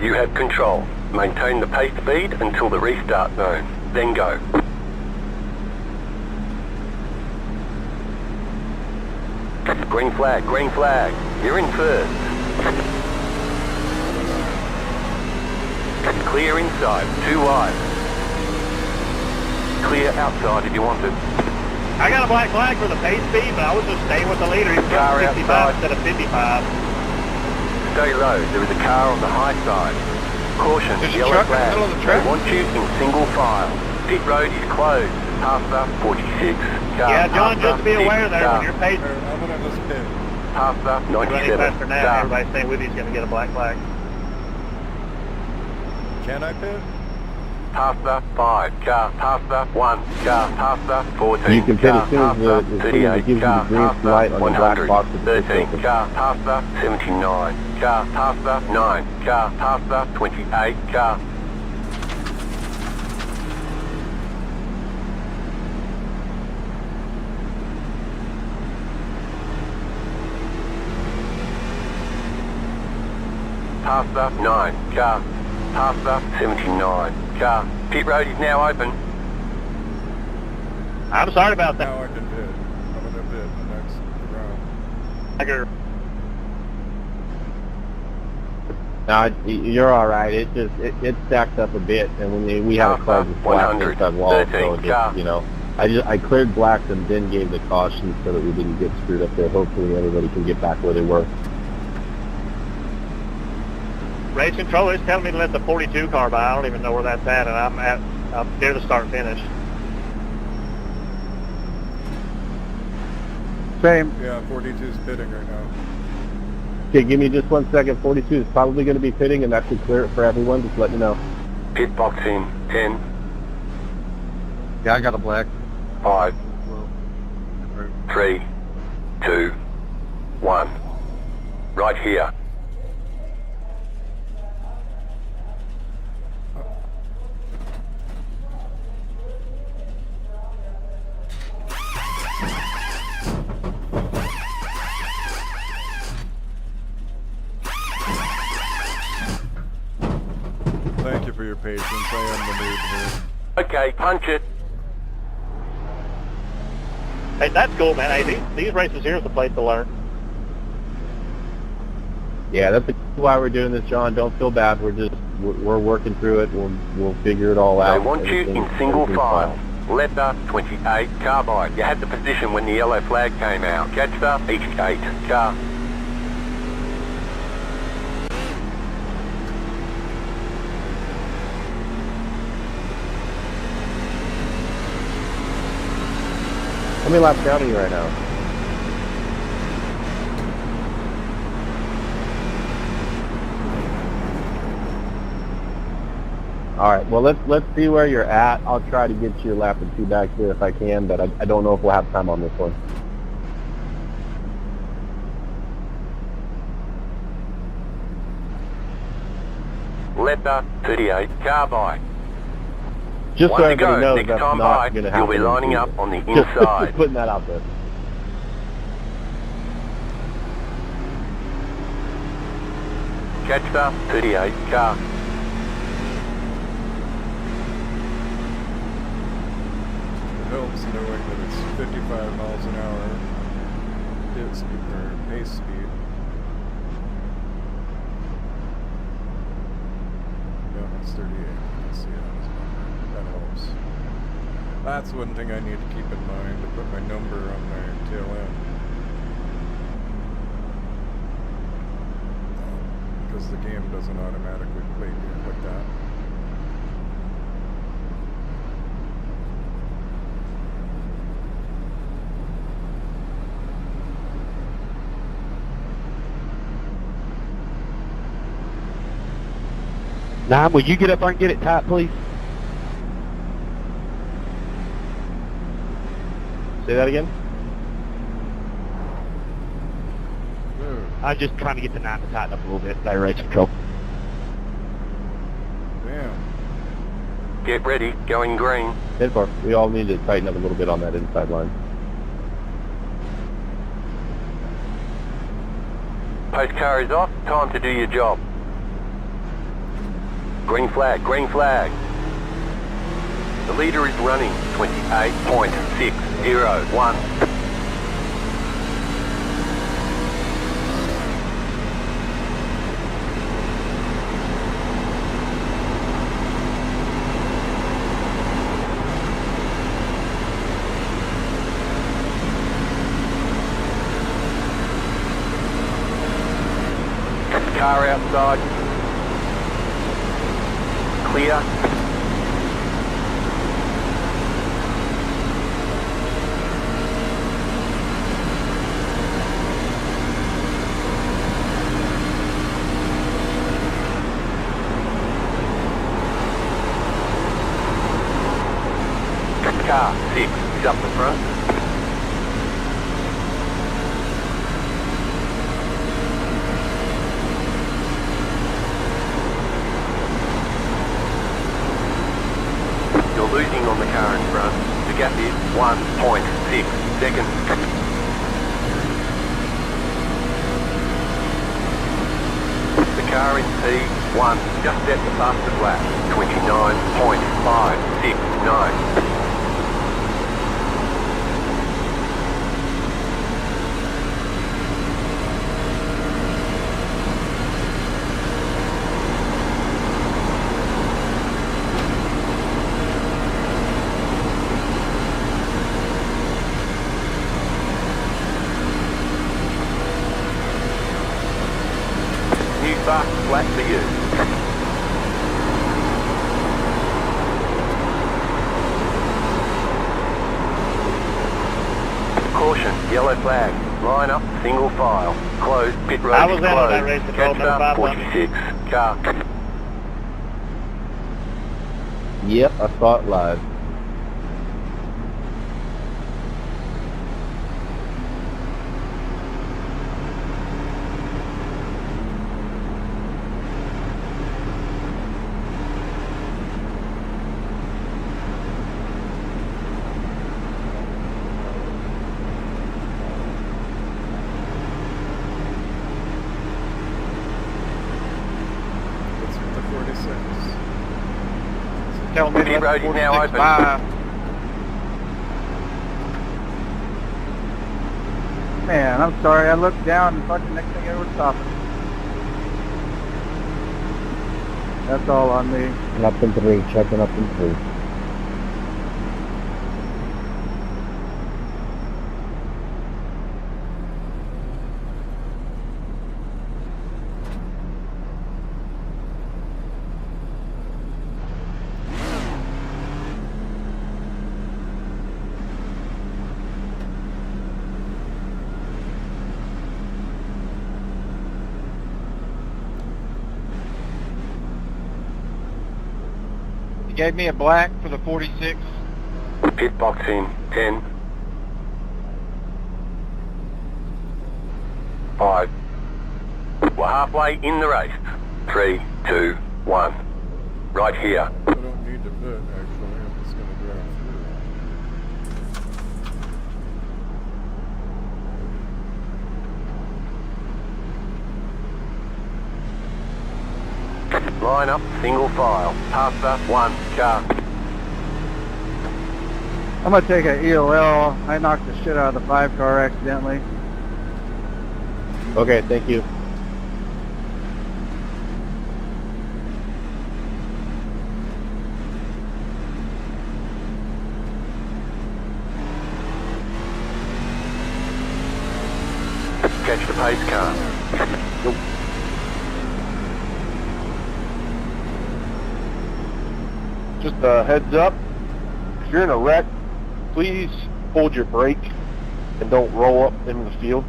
You have control. Maintain the pace speed until the restart zone. Then go. Green flag, green flag. You're in first. Clear inside, 2 wide. Clear outside if you want it. I got a black flag for the pace speed, but I was just staying with the leader. He was Car going 65 outside. instead of 55. Stay low. There is a car on the high side. Caution, There's a yellow truck in the flag. middle of the They track. want you in single file. Pit road is closed. Past the 46 car. Yeah, John, Past just be the aware 6 there car. when you're pace I'm gonna just pit. Past the running 97 faster now, car. everybody staying with you is going to get a black flag. Can I pit? past the 5, car past the 1, car past the 14, You can pit car as soon past as the it 38, gives you the car green past light the on the black 100, box of the 13, pit. car past the 79, car past the 9, car past the 28, car. Past the 9, car. Past the 79, car. Pit road is now open. I'm sorry about that. Now I can pit. I'm gonna pit the next round. No, you're all right. It just it stacked up a bit, and when we had a car just black 100, inside wall, so 13, it just, you know, I cleared blacks and then gave the caution so that we didn't get screwed up there. Hopefully everybody can get back where they were. Race control is telling me to let the 42 car by. I don't even know where that's at, and I'm near the start finish. Same. Yeah, 42's pitting right now. Okay, give me just 1 second. 42 is probably going to be pitting, and that should clear it for everyone. Just let me know. Pit box in 10, Yeah, I got a black. 5, 3, 2, 1. Right here. Thank you for your patience. I am the noob here. Okay, punch it. Hey, that's cool, man. Hey, these races here is the place to learn. Yeah, that's why we're doing this, John. Don't feel bad. We're working through it. We'll figure it all out. They want you in single file. Letter 28, carbide. You had the position when the yellow flag came out. Catch the 88, car. How many laps down are you right now? All right. Well, let's see where you're at. I'll try to get you a lap or two back here if I can, but I don't know if we'll have time on this one. Letter 38, carbide. Just One so to go. everybody knows Next that's time not by, going to you'll happen. be lining up on the Just inside. putting that out there. Catch the 38, car. It helps knowing that it's 55 miles an hour hit speed or pace speed. Yeah, it's 38. You can see it on his number. That helps. That's one thing I need to keep in mind, to put my number on my tail end. Because the game doesn't automatically play me like that. Nine, will you get up there and get it tight, please? Say that again? I'm just trying to get the 9 to tighten up a little bit. That race control. Damn. Get ready, going green. 10-4. We all need to tighten up a little bit on that inside line. Post car is off, time to do your job. Green flag, green flag. The leader is running 28.601. Car outside. Clear. Car 6 is up the front. You're losing on the car in front. The gap is 1.6 seconds. The car in P1 just set the fastest lap, 29.569. New fast flat for you. Caution, yellow flag. Line up, single file. Closed, pit road I was is in on that closed. race control, Catch number up, 500. 46. Car. Yep, I saw it live. What's with the 46? Tell me to Pit let road the is now 46 open. by. Man, I'm sorry. I looked down and fucking next thing I was stopping. That's all on me. And up in 3, checking up in 3. You gave me a black for the 46. Pit box in 10. 5. We're halfway in the race. 3, 2, 1. Right here. I don't need to pit, actually. I'm just going to drive through. Line up, single file. Past the 1 car. I'm gonna take a EOL. I knocked the shit out of the 5 car accidentally. Okay, thank you. Catch the pace car. Nope. Just a heads up, if you're in a wreck, please hold your brake and don't roll up into the field.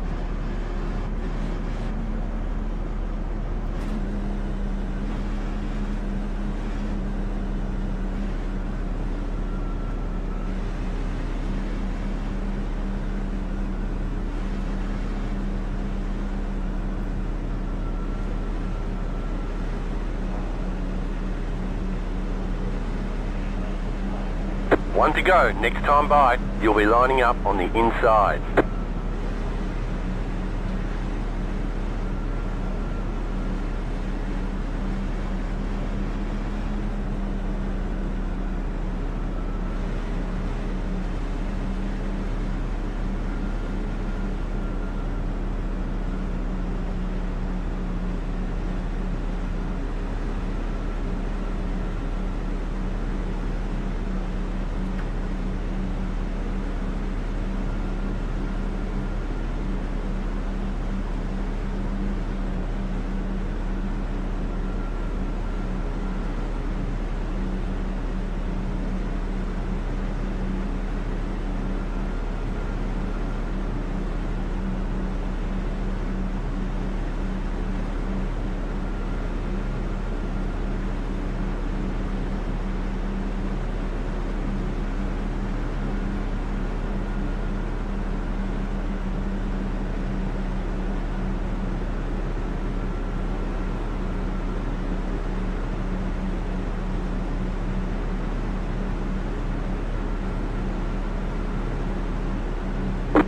One to go. Next time by, you'll be lining up on the inside.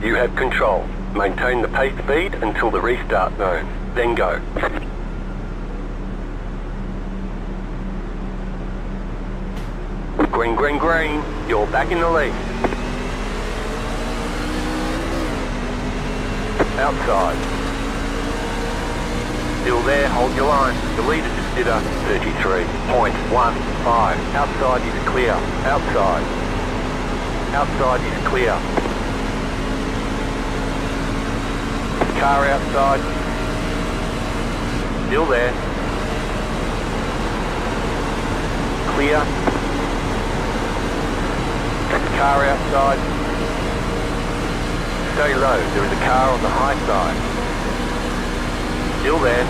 You have control. Maintain the pace speed until the restart zone. Then go. Green, green, green. You're back in the lead. Outside. Still there, hold your line. The leader just did a 33.15. Outside is clear. Outside. Outside is clear. Car outside. Still there. Clear. Car outside. Stay low. There is a car on the high side. Still there.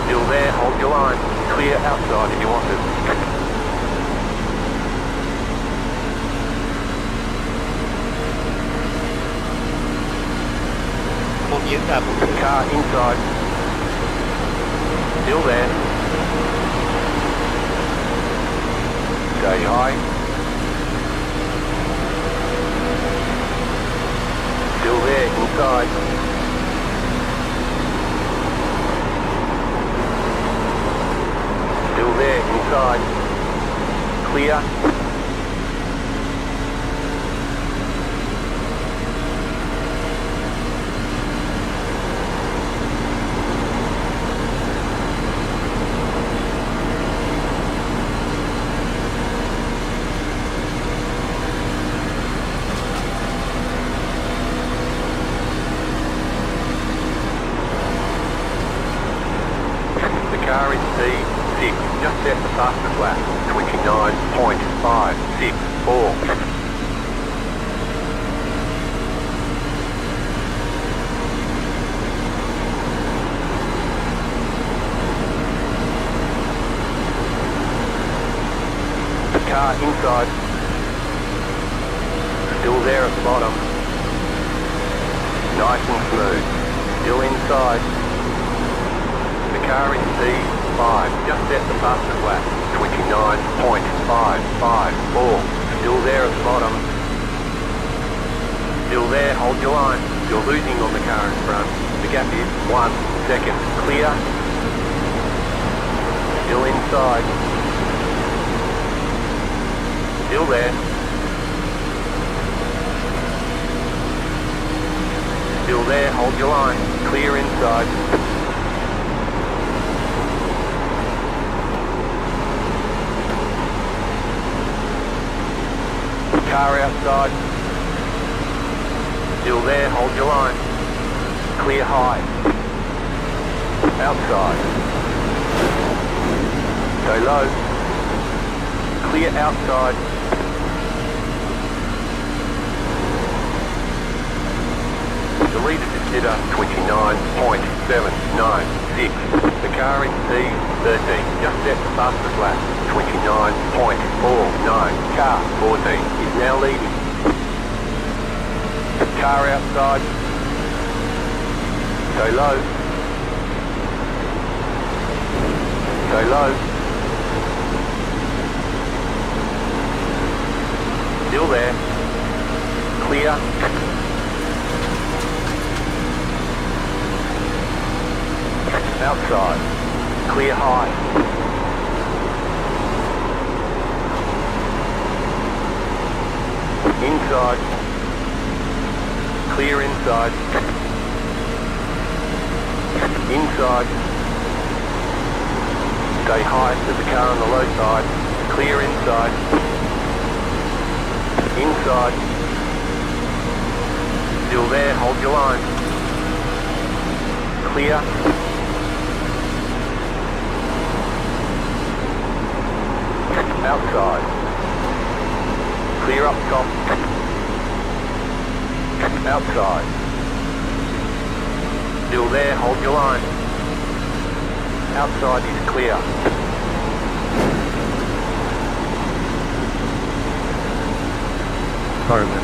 Still there. Hold your line. Clear outside if you want it. On the inside. Car inside. Still there. Stay high. Still there, inside. Still there, inside. Clear. Car in C6, just set the fastest lap, 29.564. Car inside, still there at the bottom, nice and smooth, still inside. The car in C5, just set the fastest lap, 29.554. Still there at the bottom. Still there, hold your line. You're losing on the car in front. The gap is 1 second. Clear. Still inside. Still there. Still there, hold your line. Clear inside. Car outside. Still there, hold your line. Clear high. Outside. Go low. Clear outside. The leader just did a 29.796. The car in C13 just set the fastest lap, 29.49. Car 14 is now leading. Car outside. Go low. Go low. Still there. Clear. Outside. Clear high. Inside. Clear inside. Inside. Stay high, there's a car on the low side. Clear inside. Inside. Still there, hold your line. Clear. Outside. Clear up top. Outside. Still there, hold your line. Outside is clear. Sorry, man.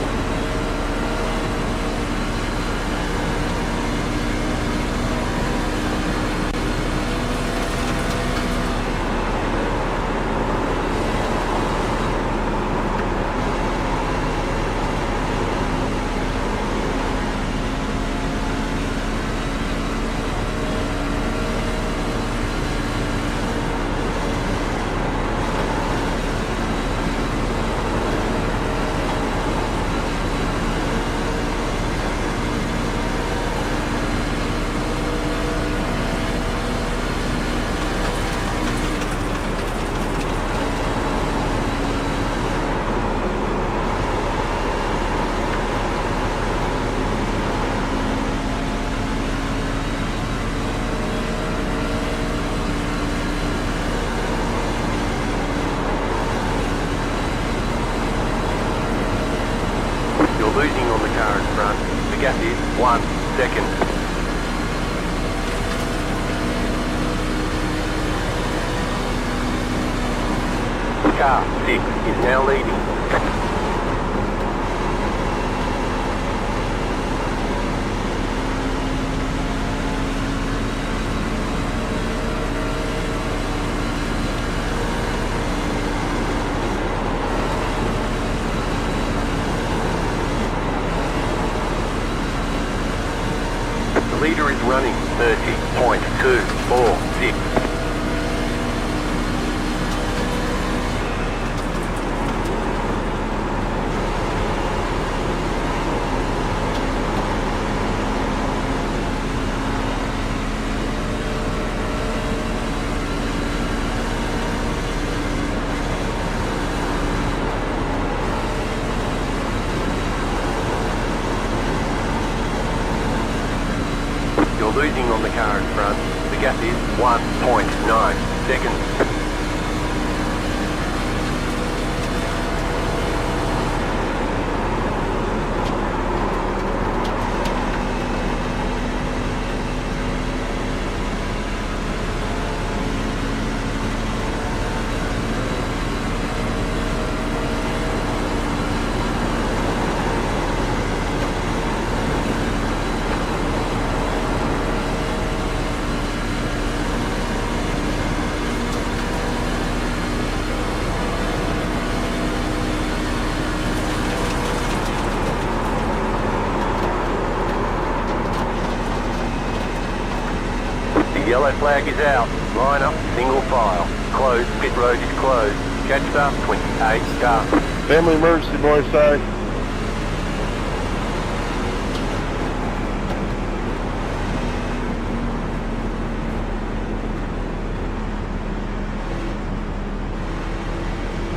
1 second. Car 6 is now leading. The leader is running 30.246. You're losing on the car in front. The gap is 1.9 seconds. The yellow flag is out. Line up, single file. Closed, pit road is closed. Catch start 28 start. Family emergency, boys, sorry.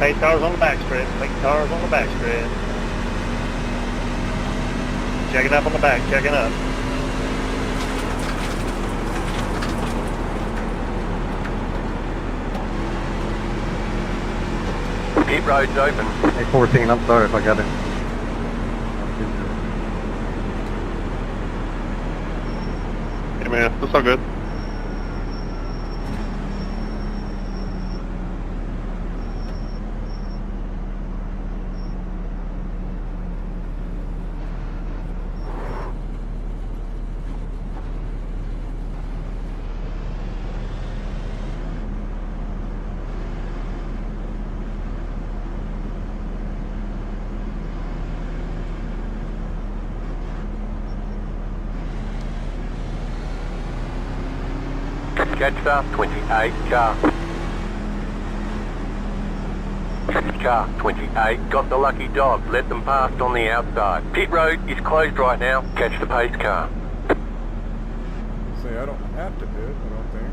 Pace cars on the backstretch. Pace cars on the backstretch. Checking up on the back. Checking up. Pit road's open. Hey, 14, I'm sorry if I got it. Hey, man, that's all good. Catch start 28 car. Car 28 got the lucky dog. Let them past on the outside. Pit road is closed right now. Catch the pace car. See, I don't have to pit, I don't think.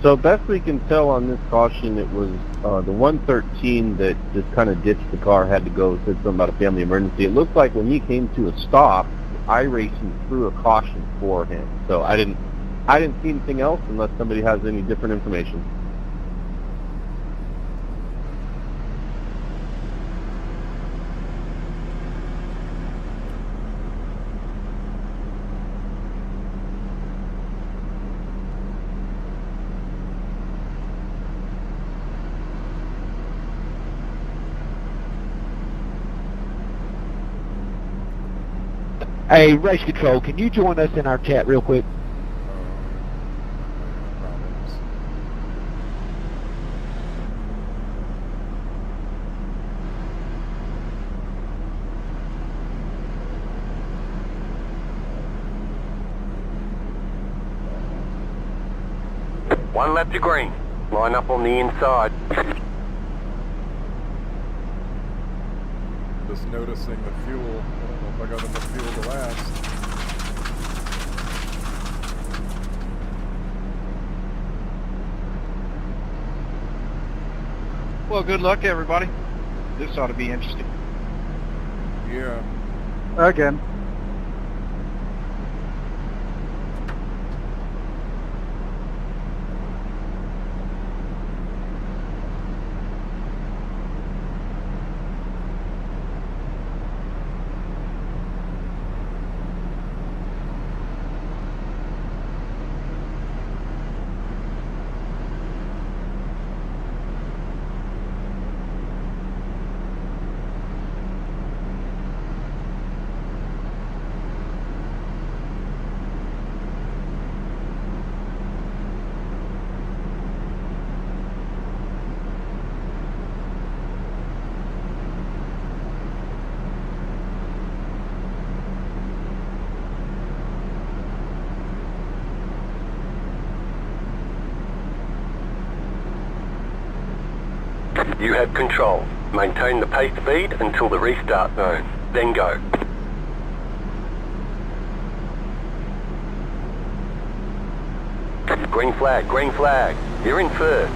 So best we can tell on this caution, it was the 113 that just kind of ditched the car, had to go, said something about a family emergency. It looked like when he came to a stop, iRacing threw a caution for him. So I didn't see anything else unless somebody has any different information. Hey, Race Control, can you join us in our chat real quick? One lap to green. Line up on the inside. Just noticing the fuel. I don't know if I got enough fuel to last. Well, good luck to everybody. This ought to be interesting. Yeah. Again. You have control. Maintain the pace speed until the restart zone. Then go. Green flag, green flag. You're in first.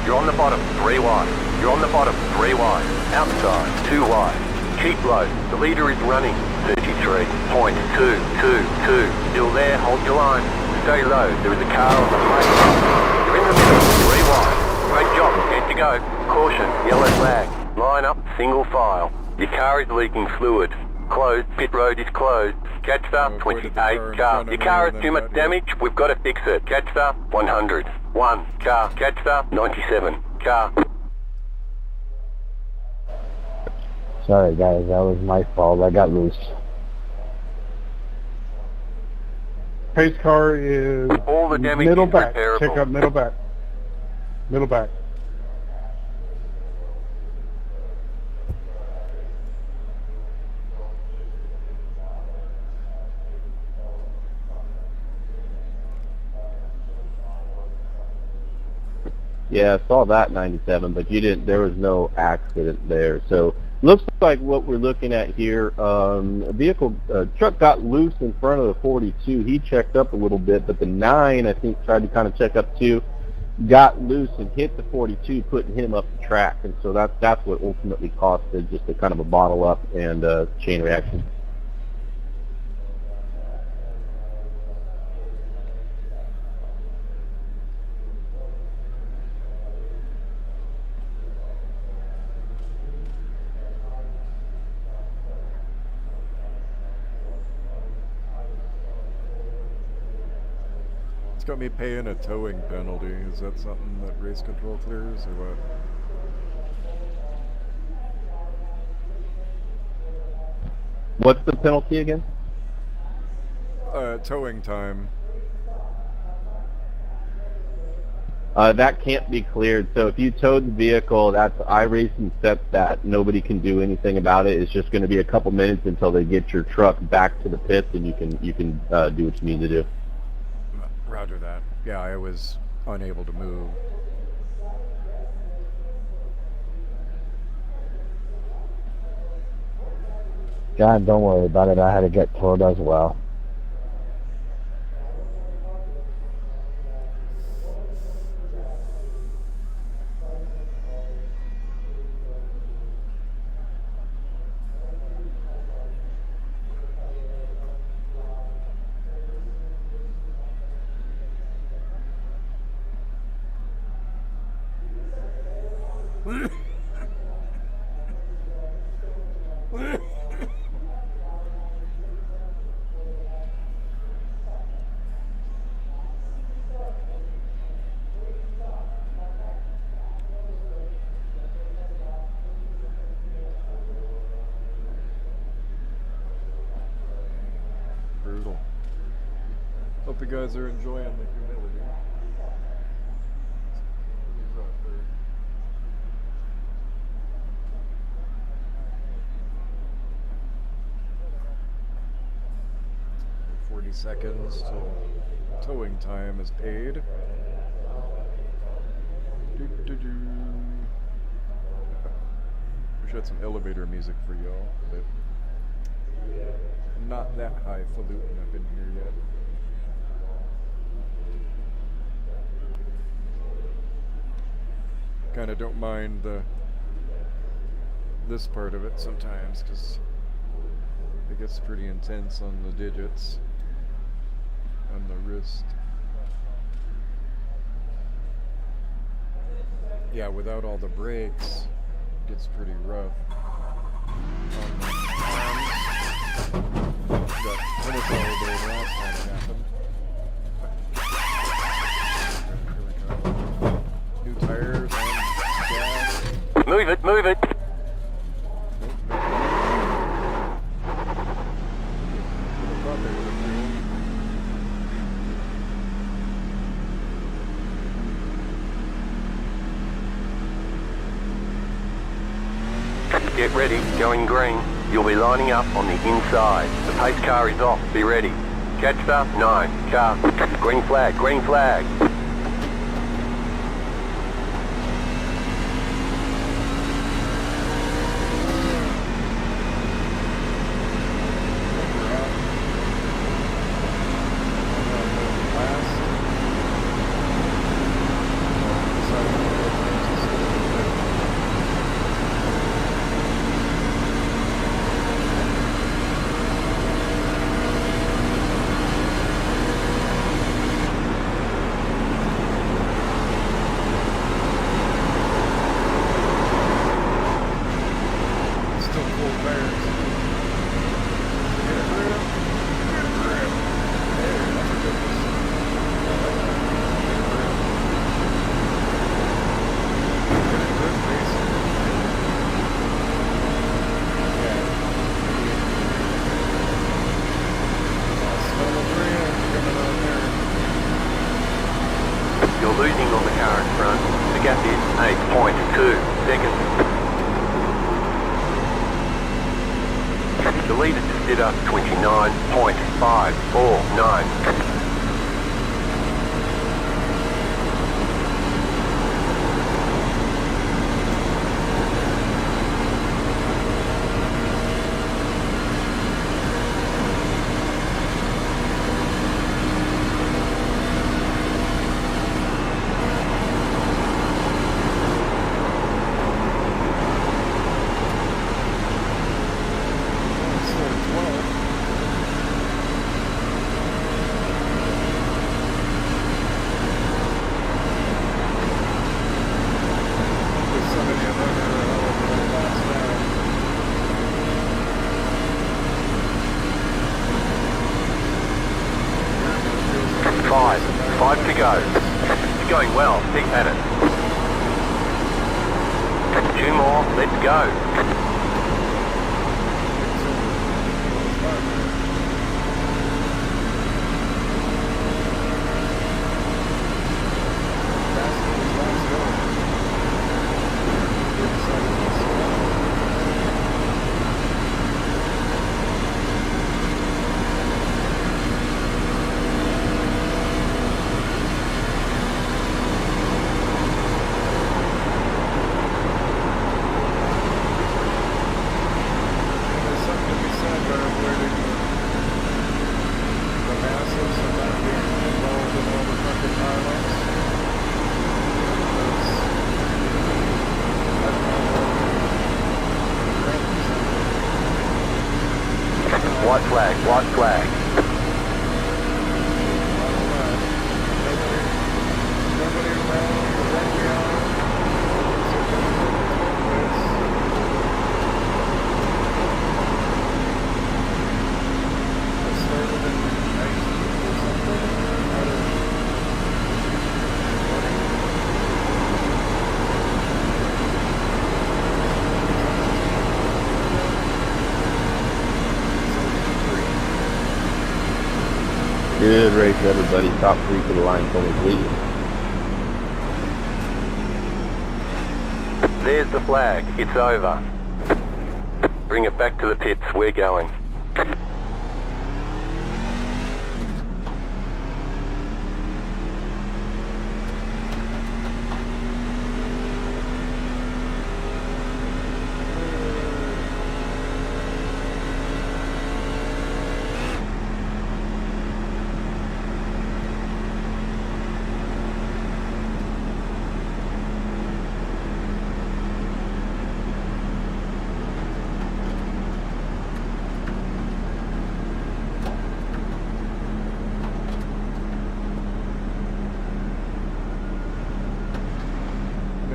You're on the bottom, 3 wide. You're on the bottom, 3 wide. Outside, 2 wide. Keep low. The leader is running. 33.222. Still there, hold your line. Stay low. There is a car on the plate. You're in the middle, 3 wide. Great job, good to go. Caution, yellow flag. Line up, single file. Your car is leaking fluid. Closed, pit road is closed. Catch up, 28 car. Your car has too much damage, we've got to fix it. Catch up, 100. 1 car. Catch up, 97 car. Sorry guys, that was my fault. I got loose. Pace car is All the damage middle is back. repairable. Check up middle back. Middle back. Yeah, I saw that 97, but you didn't. There was no accident there. So looks like what we're looking at here. A vehicle, truck got loose in front of the 42. He checked up a little bit, but the 9 I think tried to kind of check up too. Got loose and hit the 42, putting him up the track, and so that's what ultimately caused it, just a kind of a bottle up and chain reaction. It's got me paying a towing penalty. Is that something that race control clears or what? What's the penalty again? Towing time. That can't be cleared. So if you towed the vehicle, that's iRacing sets that nobody can do anything about it. It's just going to be a couple minutes until they get your truck back to the pits, and you can do what you need to do. Roger that. Yeah, I was unable to move. God, don't worry about it. I had to get towed as well. Brutal. Hope you guys are enjoying the humility. He's up there. 40 seconds till towing time is paid. Wish I had some elevator music for y'all, but not that highfalutin up in here yet. kind of don't mind this part of it sometimes because it gets pretty intense on the digits on the wrist. Yeah, without all the brakes, it gets pretty rough. On the arms, got tennis elbow last time it happened. Here we go. New tires and gas. Move it, move it. Get ready, going green. You'll be lining up on the inside. The pace car is off, be ready. Catch the 9 car. Green flag, green flag. You're losing on the car in front. The gap is 8.2 seconds. The leader just did up 29.549. Five to go. It's going well. Keep at it. 2 more. Let's go. White flag, white flag. Good race, everybody. Top 3 for the line coming, please. There's the flag. It's over. Bring it back to the pits. We're going.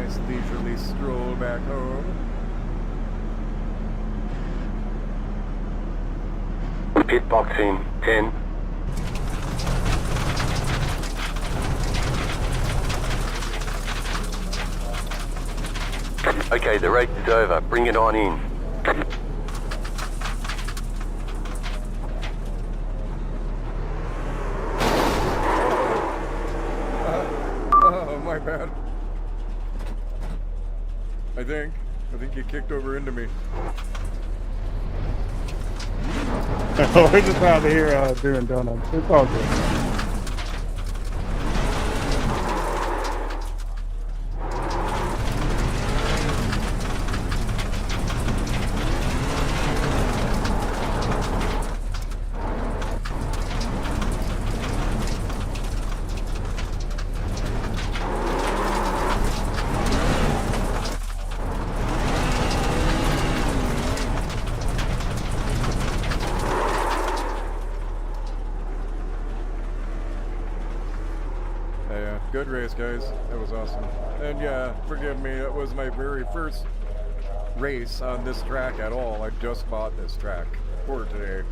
Nice leisurely stroll back home. Pit box in 10. Okay, the race is over. Bring it on in. Oh, my bad. I think you kicked over into me. We're just out here doing donuts. It's all good. Yeah, good race, guys. That was awesome. And yeah, forgive me, it was my very first race on this track at all. I just bought this track for today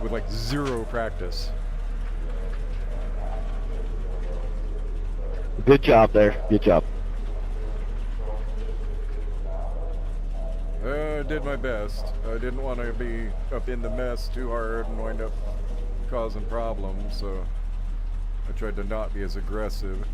with like zero practice. Good job there. Good job. I did my best. I didn't want to be up in the mess too hard and wind up causing problems, so I tried to not be as aggressive.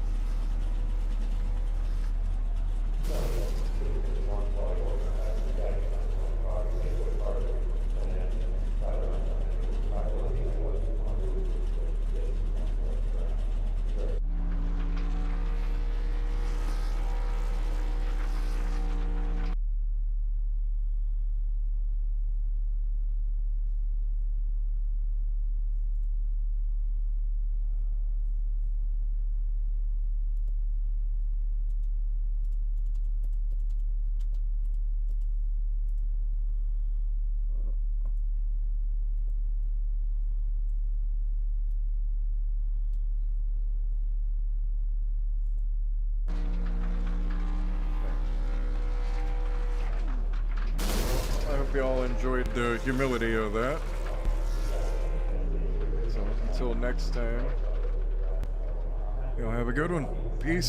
I hope you all enjoyed the humility of that. So until next time, y'all have a good one. Peace.